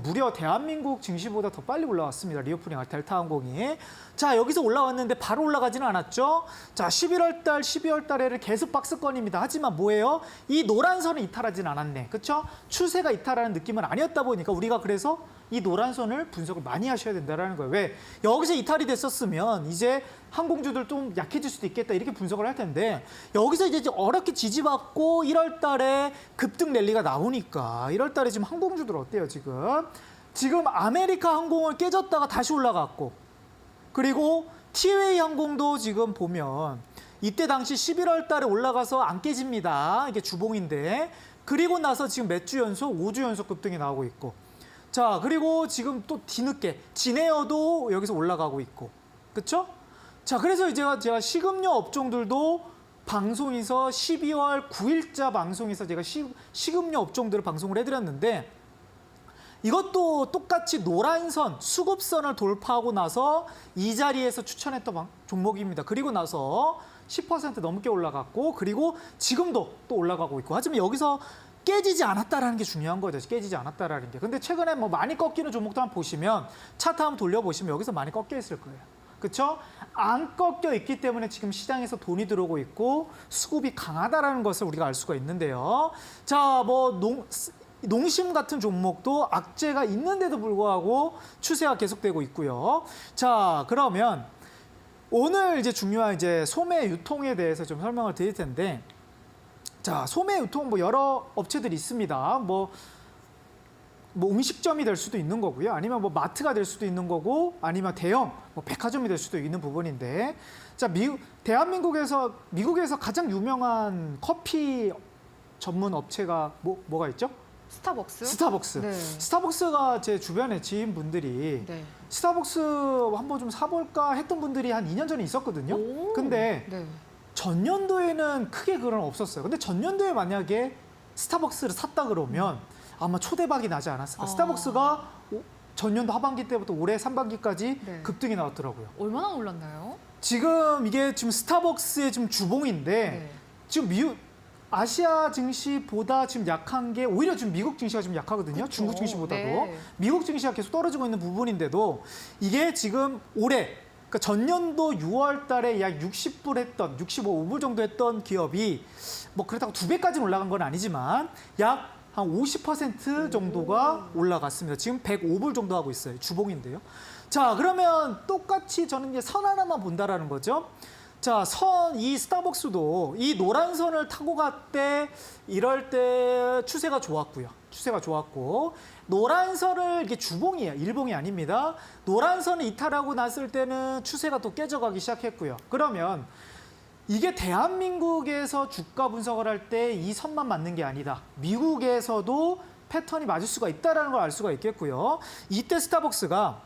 무려 대한민국 증시보다 더 빨리 올라왔습니다. 리오프닝 할 델타항공이. 자, 여기서 올라왔는데 바로 올라가지는 않았죠. 자, 11월 달, 12월 달에는 계속 박스권입니다. 하지만 뭐예요? 이 노란 선을 이탈하진 않았네. 그렇죠? 추세가 이탈하는 느낌은 아니었다 보니까 우리가 그래서 이 노란 선을 분석을 많이 하셔야 된다는 거예요. 왜? 여기서 이탈이 됐었으면 이제 항공주들 좀 약해질 수도 있겠다 이렇게 분석을 할 텐데 여기서 이제 어렵게 지지받고 1월 달에 급등 랠리가 나오니까 1월 달에 지금 항공주들 어때요 지금? 지금 아메리카 항공을 깨졌다가 다시 올라갔고 그리고 티웨이 항공도 지금 보면 이때 당시 11월 달에 올라가서 안 깨집니다. 이게 주봉인데 그리고 나서 지금 몇 주 연속, 5주 연속 급등이 나오고 있고 자, 그리고 지금 또 뒤늦게 진에어도 여기서 올라가고 있고. 그렇죠? 자, 그래서 이제 제가 식음료 업종들도 방송에서 12월 9일자 방송에서 제가 식음료 업종들을 방송을 해드렸는데 이것도 똑같이 노란선, 수급선을 돌파하고 나서 이 자리에서 추천했던 종목입니다. 그리고 나서 10% 넘게 올라갔고 그리고 지금도 또 올라가고 있고 하지만 여기서 깨지지 않았다라는 게 중요한 거죠. 깨지지 않았다라는 게. 근데 최근에 뭐 많이 꺾이는 종목도 한번 보시면 차트 한번 돌려보시면 여기서 많이 꺾여 있을 거예요. 그렇죠? 안 꺾여 있기 때문에 지금 시장에서 돈이 들어오고 있고 수급이 강하다라는 것을 우리가 알 수가 있는데요. 자, 뭐 농심 같은 종목도 악재가 있는데도 불구하고 추세가 계속되고 있고요. 자, 그러면 오늘 이제 중요한 이제 소매 유통에 대해서 좀 설명을 드릴 텐데, 자, 소매 유통 뭐 여러 업체들이 있습니다. 뭐 음식점이 될 수도 있는 거고요. 아니면 뭐 마트가 될 수도 있는 거고, 아니면 대형 뭐 백화점이 될 수도 있는 부분인데, 자, 미국에서 가장 유명한 커피 전문 업체가 뭐가 있죠? 스타벅스? 스타벅스. 네. 스타벅스가 제 주변에 지인분들이 네. 스타벅스 한번 좀 사볼까 했던 분들이 한 2년 전에 있었거든요. 오. 근데 네. 전년도에는 크게 그런 없었어요. 근데 전년도에 만약에 스타벅스를 샀다 그러면 아마 초대박이 나지 않았을까. 스타벅스가 전년도 하반기 때부터 올해 상반기까지 네. 급등이 나왔더라고요. 얼마나 올랐나요? 지금 이게 지금 스타벅스의 지금 주봉인데 네. 지금 아시아 증시보다 지금 약한 게 오히려 지금 미국 증시가 좀 약하거든요. 그쵸. 중국 증시보다도. 네. 미국 증시가 계속 떨어지고 있는 부분인데도 이게 지금 올해 그러니까 전년도 6월 달에 약 60불 했던 65불 정도 했던 기업이 뭐 그렇다고 2배까지는 올라간 건 아니지만 약 한 50% 정도가 올라갔습니다. 지금 105불 정도 하고 있어요. 주봉인데요. 자, 그러면 똑같이 저는 이제 선 하나만 본다라는 거죠. 자, 이 스타벅스도 이 노란 선을 타고 갔대 이럴 때 추세가 좋았고요. 추세가 좋았고 노란 선을 이게 주봉이에요. 일봉이 아닙니다. 노란 선을 이탈하고 났을 때는 추세가 또 깨져가기 시작했고요. 그러면 이게 대한민국에서 주가 분석을 할 때 이 선만 맞는 게 아니다. 미국에서도 패턴이 맞을 수가 있다는 걸 알 수가 있겠고요. 이때 스타벅스가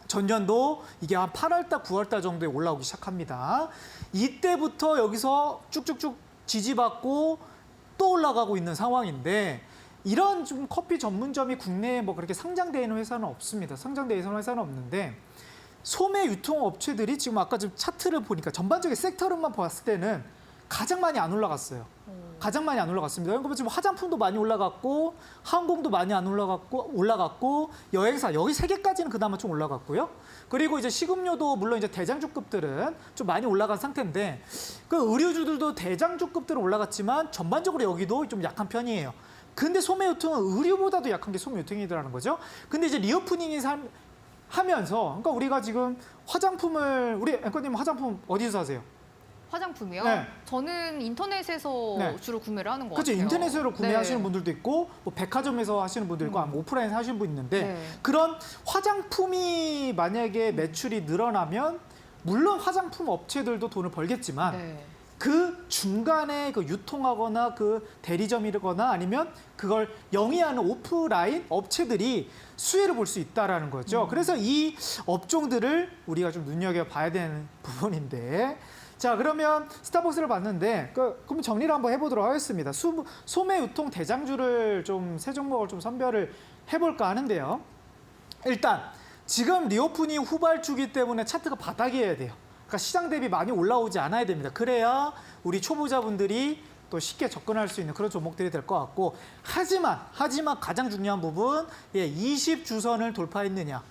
전년도 이게 한 8월달, 9월달 정도에 올라오기 시작합니다. 이때부터 여기서 쭉쭉쭉 지지받고 또 올라가고 있는 상황인데 이런 좀 커피 전문점이 국내에 뭐 그렇게 상장되어 있는 회사는 없습니다. 상장되어 있는 회사는 없는데 소매 유통 업체들이 지금 아까 좀 차트를 보니까 전반적인 섹터를만 봤을 때는 가장 많이 안 올라갔어요. 가장 많이 안 올라갔습니다. 그러면 지금 화장품도 많이 올라갔고 항공도 많이 안 올라갔고 여행사 여기 세 개까지는 그나마 좀 올라갔고요. 그리고 이제 식음료도 물론 이제 대장주급들은 좀 많이 올라간 상태인데 그 의류주들도 대장주급들은 올라갔지만 전반적으로 여기도 좀 약한 편이에요. 근데 소매 유통은 의류보다도 약한 게 소매 유통이라는 거죠. 근데 이제 리오프닝이 하면서 그러니까 우리가 지금 화장품을 우리 앵커님 화장품 어디서 사세요? 화장품이요? 네. 저는 인터넷에서 네. 주로 구매를 하는 것 그렇죠. 같아요. 인터넷으로 구매하시는 네. 분들도 있고 뭐 백화점에서 하시는 분도 있고 아니면 오프라인에서 하시는 분 있는데 네. 그런 화장품이 만약에 매출이 늘어나면 물론 화장품 업체들도 돈을 벌겠지만 네. 그 중간에 그 유통하거나 그 대리점이거나 아니면 그걸 영위하는 오프라인 업체들이 수혜를 볼 수 있다라는 거죠. 그래서 이 업종들을 우리가 좀 눈여겨봐야 되는 부분인데 자, 그러면 스타벅스를 봤는데 그럼 정리를 한번 해보도록 하겠습니다. 소매 유통 대장주를 좀 세 종목을 좀 선별을 해볼까 하는데요. 일단 지금 리오프닝 후발주기 때문에 차트가 바닥이어야 돼요. 그러니까 시장 대비 많이 올라오지 않아야 됩니다. 그래야 우리 초보자분들이 또 쉽게 접근할 수 있는 그런 종목들이 될 것 같고 하지만 가장 중요한 부분 20주선을 돌파했느냐.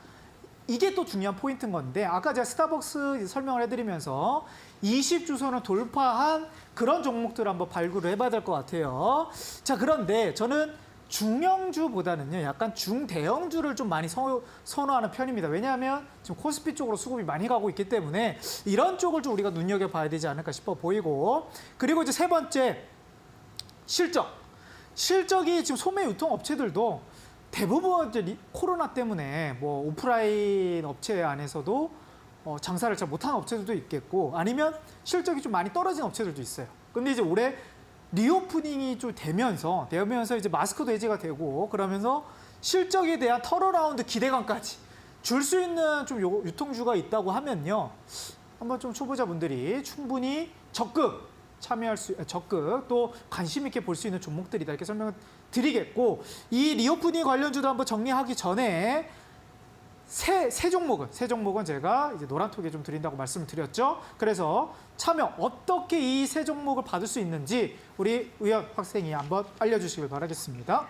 이게 또 중요한 포인트인 건데 아까 제가 스타벅스 설명을 해드리면서 20주선을 돌파한 그런 종목들을 한번 발굴을 해봐야 될 것 같아요. 자, 그런데 저는 중형주보다는요 약간 중대형주를 좀 많이 선호하는 편입니다. 왜냐하면 지금 코스피 쪽으로 수급이 많이 가고 있기 때문에 이런 쪽을 좀 우리가 눈여겨봐야 되지 않을까 싶어 보이고 그리고 이제 세 번째 실적이 지금 소매 유통 업체들도 대부분 이제 코로나 때문에 뭐 오프라인 업체 안에서도 장사를 잘 못하는 업체들도 있겠고 아니면 실적이 좀 많이 떨어진 업체들도 있어요. 근데 이제 올해 리오프닝이 좀 되면서 이제 마스크도 해제가 되고 그러면서 실적에 대한 턴어라운드 기대감까지 줄 수 있는 좀 유통주가 있다고 하면요. 한번 좀 초보자분들이 충분히 적극 또 관심 있게 볼 수 있는 종목들이다 이렇게 설명을 드리겠고, 이 리오프닝 관련주도 한번 정리하기 전에 새 종목은 제가 이제 노란톡에 좀 드린다고 말씀을 드렸죠. 그래서 참여 어떻게 이 새 종목을 받을 수 있는지 우리 의연 학생이 한번 알려주시길 바라겠습니다.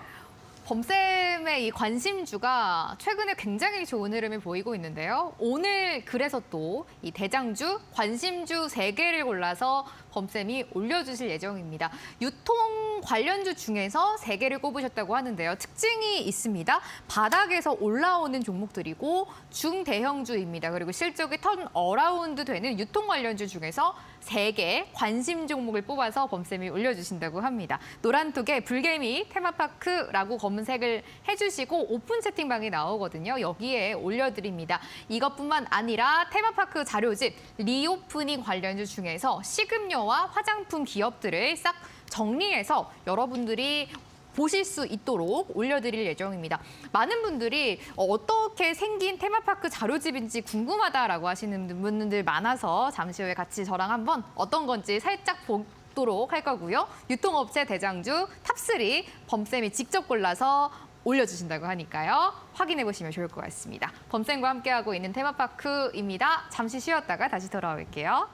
범쌤의 이 관심주가 최근에 굉장히 좋은 흐름을 보이고 있는데요. 오늘 그래서 또 이 대장주, 관심주 3개를 골라서 범쌤이 올려주실 예정입니다. 유통 관련주 중에서 3개를 꼽으셨다고 하는데요. 특징이 있습니다. 바닥에서 올라오는 종목들이고 중대형주입니다. 그리고 실적이 턴 어라운드 되는 유통 관련주 중에서 3개 관심 종목을 뽑아서 범쌤이 올려주신다고 합니다. 노란톡에 불개미 테마파크라고 검색을 해주시고 오픈 채팅방이 나오거든요. 여기에 올려드립니다. 이것뿐만 아니라 테마파크 자료집 리오프닝 관련주 중에서 식음료와 화장품 기업들을 싹 정리해서 여러분들이 보실 수 있도록 올려드릴 예정입니다. 많은 분들이 어떻게 생긴 테마파크 자료집인지 궁금하다라고 하시는 분들 많아서 잠시 후에 같이 저랑 한번 어떤 건지 살짝 보도록 할 거고요. 유통업체 대장주 탑3 범쌤이 직접 골라서 올려주신다고 하니까요. 확인해 보시면 좋을 것 같습니다. 범쌤과 함께하고 있는 테마파크입니다. 잠시 쉬었다가 다시 돌아올게요.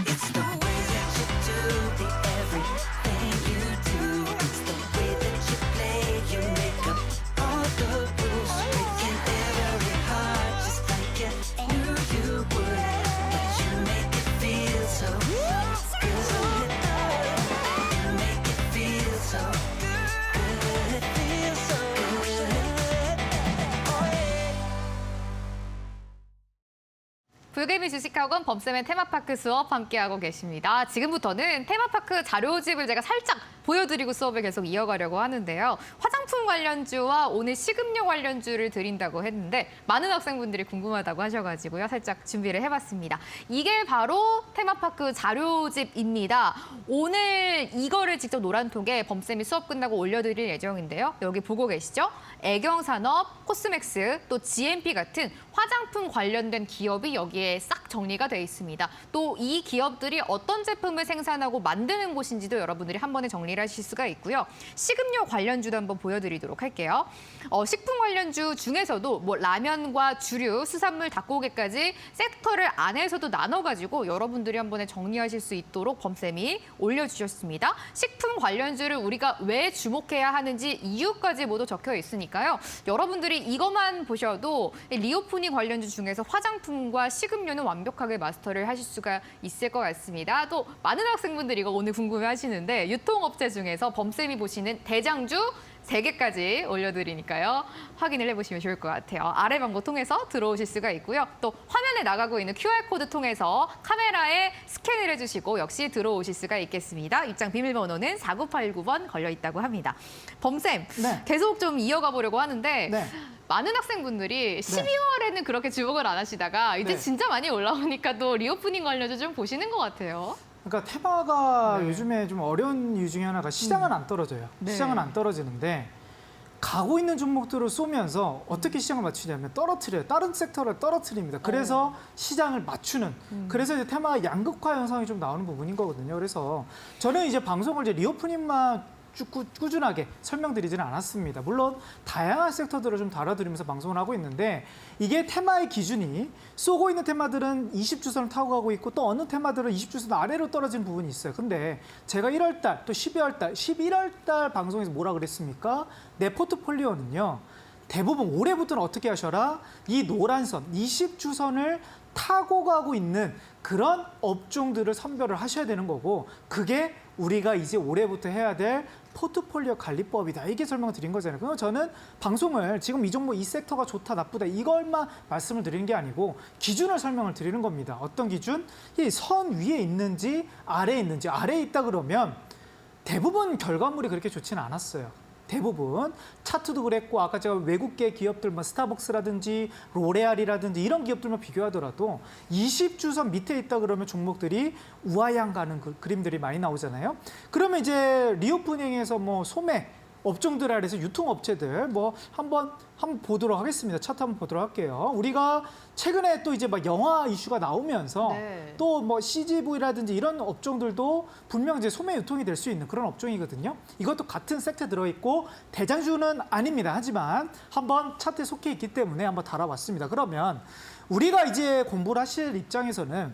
It's the way that you do the everything you do. It's the way that you play. You make up all the rules, breaking every heart just like you knew you would. But you make it feel so good. You make it feel so good. It feels so good. Oh yeah. 불개미 주식학원 범쌤의 테마파크 수업 함께하고 계십니다. 지금부터는 테마파크 자료집을 제가 살짝 보여드리고 수업을 계속 이어가려고 하는데요. 화장품 관련주와 오늘 식음료 관련주를 드린다고 했는데 많은 학생분들이 궁금하다고 하셔가지고요. 살짝 준비를 해봤습니다. 이게 바로 테마파크 자료집입니다. 오늘 이거를 직접 노란톡에 범쌤이 수업 끝나고 올려드릴 예정인데요. 여기 보고 계시죠? 애경산업, 코스맥스, 또 GMP 같은 화장품 관련된 기업이 여기에 싹 정리가 돼 있습니다. 또 이 기업들이 어떤 제품을 생산하고 만드는 곳인지도 여러분들이 한 번에 정리를 하실 수가 있고요. 식음료 관련주도 한번 보여드리도록 할게요. 식품 관련주 중에서도 뭐 라면과 주류, 수산물, 닭고기까지 섹터를 안에서도 나눠가지고 여러분들이 한 번에 정리하실 수 있도록 범쌤이 올려주셨습니다. 식품 관련주를 우리가 왜 주목해야 하는지 이유까지 모두 적혀 있으니까요. 여러분들이 이것만 보셔도 리오프닝 관련주 중에서 화장품과 식음료는 완벽하게 마스터를 하실 수가 있을 것 같습니다. 또 많은 학생분들이 이거 오늘 궁금해하시는데 유통업체 중에서 범쌤이 보시는 대장주 3개까지 올려드리니까요. 확인을 해보시면 좋을 것 같아요. 아래 방법 통해서 들어오실 수가 있고요. 또 화면에 나가고 있는 QR코드 통해서 카메라에 스캔을 해주시고 역시 들어오실 수가 있겠습니다. 입장 비밀번호는 4989번 걸려 있다고 합니다. 범쌤, 네. 계속 좀 이어가 보려고 하는데 네. 많은 학생분들이 12월에는 그렇게 주목을 안 하시다가 이제 네. 진짜 많이 올라오니까 또 리오프닝 관련주 좀 보시는 것 같아요. 그러니까 테마가 네. 요즘에 좀 어려운 이유 중에 하나가 시장은 안 떨어져요. 네. 시장은 안 떨어지는데 가고 있는 종목들을 쏘면서 어떻게 시장을 맞추냐면 떨어뜨려요. 다른 섹터를 떨어뜨립니다. 그래서 시장을 맞추는. 그래서 이제 테마 양극화 현상이 좀 나오는 부분인 거거든요. 그래서 저는 이제 방송을 이제 리오프닝만 꾸준하게 설명드리지는 않았습니다. 물론 다양한 섹터들을 좀 다뤄드리면서 방송을 하고 있는데 이게 테마의 기준이 쏘고 있는 테마들은 20주선을 타고 가고 있고 또 어느 테마들은 20주선 아래로 떨어지는 부분이 있어요. 근데 제가 1월 달, 또 12월 달, 11월 달 방송에서 뭐라 그랬습니까? 내 포트폴리오는요. 대부분 올해부터는 어떻게 하셔라? 이 노란선, 20주선을 타고 가고 있는 그런 업종들을 선별을 하셔야 되는 거고 그게 우리가 이제 올해부터 해야 될 포트폴리오 관리법이다. 이게 설명을 드린 거잖아요. 그럼 저는 방송을 지금 이 종목 이 섹터가 좋다 나쁘다 이걸만 말씀을 드리는 게 아니고 기준을 설명을 드리는 겁니다. 어떤 기준? 이 선 위에 있는지 아래에 있는지 아래에 있다 그러면 대부분 결과물이 그렇게 좋지는 않았어요. 대부분 차트도 그랬고 아까 제가 외국계 기업들 뭐 스타벅스라든지 로레알이라든지 이런 기업들만 비교하더라도 20주선 밑에 있다 그러면 종목들이 우하향 가는 그림들이 많이 나오잖아요. 그러면 이제 리오프닝에서 뭐 소매 업종들 아래서 유통업체들 뭐 한번 보도록 하겠습니다. 차트 한번 보도록 할게요. 우리가 최근에 또 이제 막 영화 이슈가 나오면서 네. 또 뭐 CGV라든지 이런 업종들도 분명 이제 소매 유통이 될 수 있는 그런 업종이거든요. 이것도 같은 섹터에 들어있고 대장주는 아닙니다. 하지만 한번 차트에 속해 있기 때문에 한번 달아봤습니다. 그러면 우리가 이제 공부를 하실 입장에서는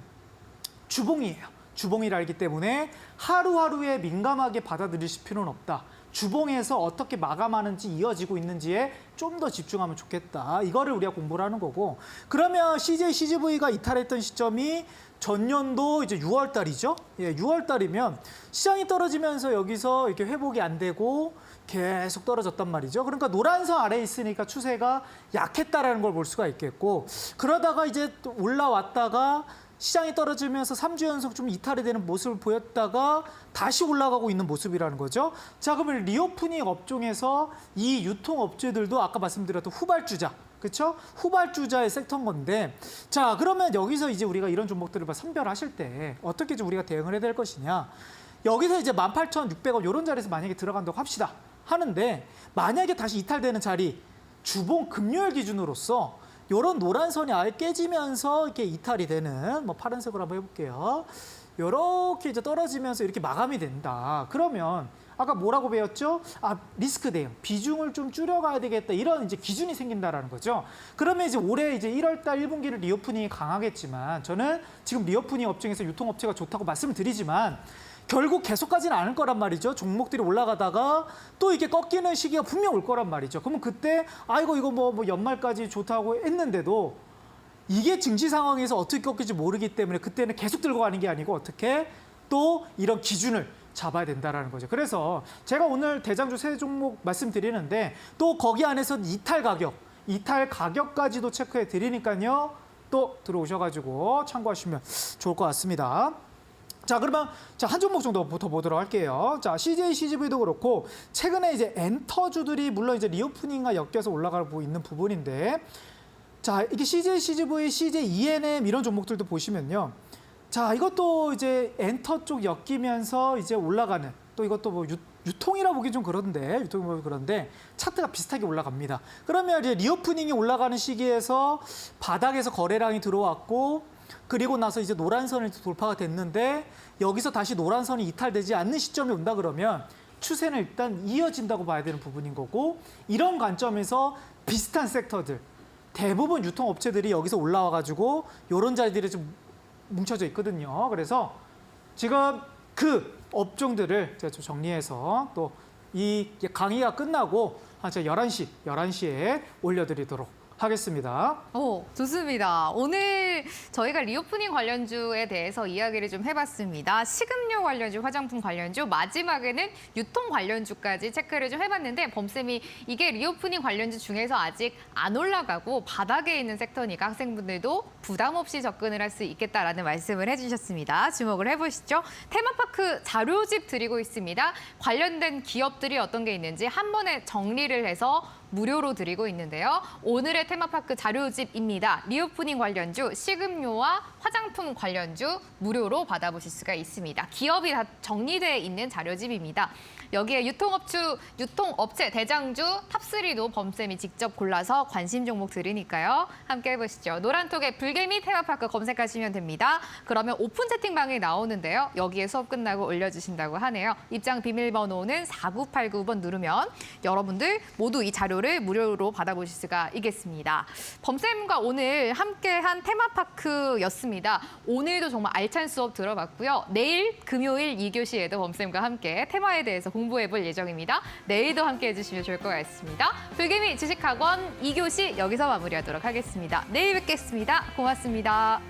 주봉이에요. 주봉이라 알기 때문에 하루하루에 민감하게 받아들이실 필요는 없다. 주봉에서 어떻게 마감하는지 이어지고 있는지에 좀 더 집중하면 좋겠다. 이거를 우리가 공부를 하는 거고. 그러면 CJ, CGV가 이탈했던 시점이 전년도 이제 6월 달이죠. 예, 6월 달이면 시장이 떨어지면서 여기서 이렇게 회복이 안 되고 계속 떨어졌단 말이죠. 그러니까 노란선 아래에 있으니까 추세가 약했다라는 걸 볼 수가 있겠고, 그러다가 이제 또 올라왔다가 시장이 떨어지면서 3주 연속 좀 이탈이 되는 모습을 보였다가 다시 올라가고 있는 모습이라는 거죠. 자, 그러면 리오프닝 업종에서 이 유통업체들도 아까 말씀드렸던 후발주자, 그렇죠? 후발주자의 섹터인 건데, 자, 그러면 여기서 이제 우리가 이런 종목들을 선별하실 때 어떻게 좀 우리가 대응을 해야 될 것이냐. 여기서 이제 18,600원 이런 자리에서 만약에 들어간다고 합시다. 하는데 만약에 다시 이탈되는 자리, 주봉 금요일 기준으로서 요런 노란 선이 아예 깨지면서 이렇게 이탈이 되는, 뭐 파란색으로 한번 해볼게요. 요렇게 이제 떨어지면서 이렇게 마감이 된다. 그러면 아까 뭐라고 배웠죠? 아, 리스크 대응, 비중을 좀 줄여가야 되겠다. 이런 이제 기준이 생긴다라는 거죠. 그러면 이제 올해 이제 1월달 1분기를 리오프닝이 강하겠지만, 저는 지금 리오프닝 업종에서 유통업체가 좋다고 말씀을 드리지만 결국 계속 가지는 않을 거란 말이죠. 종목들이 올라가다가 또 이게 꺾이는 시기가 분명 올 거란 말이죠. 그러면 그때 아이고 이거 뭐 연말까지 좋다고 했는데도 이게 증시 상황에서 어떻게 꺾일지 모르기 때문에 그때는 계속 들고 가는 게 아니고 어떻게 또 이런 기준을 잡아야 된다라는 거죠. 그래서 제가 오늘 대장주 세 종목 말씀드리는데 또 거기 안에서 이탈 가격까지도 체크해 드리니까요. 또 들어오셔가지고 참고하시면 좋을 것 같습니다. 자, 그러면 한 종목 정도부터 보도록 할게요. 자, CJ, CGV도 그렇고 최근에 이제 엔터주들이 물론 이제 리오프닝과 엮여서 올라가고 있는 부분인데, 자, 이게 CJ, CGV, CJ, ENM 이런 종목들도 보시면요. 자, 이것도 이제 엔터 쪽 엮이면서 이제 올라가는, 또 이것도 뭐 유통이라 보기 좀 그런데, 유통이 보기 그런데 차트가 비슷하게 올라갑니다. 그러면 이제 리오프닝이 올라가는 시기에서 바닥에서 거래량이 들어왔고, 그리고 나서 이제 노란선을 돌파가 됐는데 여기서 다시 노란선이 이탈되지 않는 시점이 온다 그러면 추세는 일단 이어진다고 봐야 되는 부분인 거고, 이런 관점에서 비슷한 섹터들, 대부분 유통업체들이 여기서 올라와가지고 이런 자리들이 좀 뭉쳐져 있거든요. 그래서 지금 그 업종들을 제가 좀 정리해서 또 이 강의가 끝나고 한 11시에 올려드리도록 하겠습니다. 좋습니다. 오늘 저희가 리오프닝 관련주에 대해서 이야기를 좀 해봤습니다. 식음료 관련주, 화장품 관련주, 마지막에는 유통 관련주까지 체크를 좀 해봤는데, 범쌤이 이게 리오프닝 관련주 중에서 아직 안 올라가고 바닥에 있는 섹터니까 학생분들도 부담 없이 접근을 할 수 있겠다라는 말씀을 해주셨습니다. 주목을 해보시죠. 테마파크 자료집 드리고 있습니다. 관련된 기업들이 어떤 게 있는지 한 번에 정리를 해서 무료로 드리고 있는데요. 오늘의 테마파크 자료집입니다. 리오프닝 관련주, 식음료와 화장품 관련주 무료로 받아보실 수가 있습니다. 기업이 다 정리되어 있는 자료집입니다. 여기에 유통업체 대장주 탑3도 범쌤이 직접 골라서 관심 종목 드리니까요. 함께 해보시죠. 노란톡에 불개미 테마파크 검색하시면 됩니다. 그러면 오픈 채팅방에 나오는데요. 여기에 수업 끝나고 올려주신다고 하네요. 입장 비밀번호는 4989번 누르면 여러분들 모두 이 자료를 무료로 받아보실 수가 있겠습니다. 범쌤과 오늘 함께한 테마파크였습니다. 오늘도 정말 알찬 수업 들어봤고요. 내일 금요일 2교시에도 범쌤과 함께 테마에 대해서 공부해볼 예정입니다. 내일도 함께 해주시면 좋을 것 같습니다. 불개미 주식학원 2교시 여기서 마무리하도록 하겠습니다. 내일 뵙겠습니다. 고맙습니다.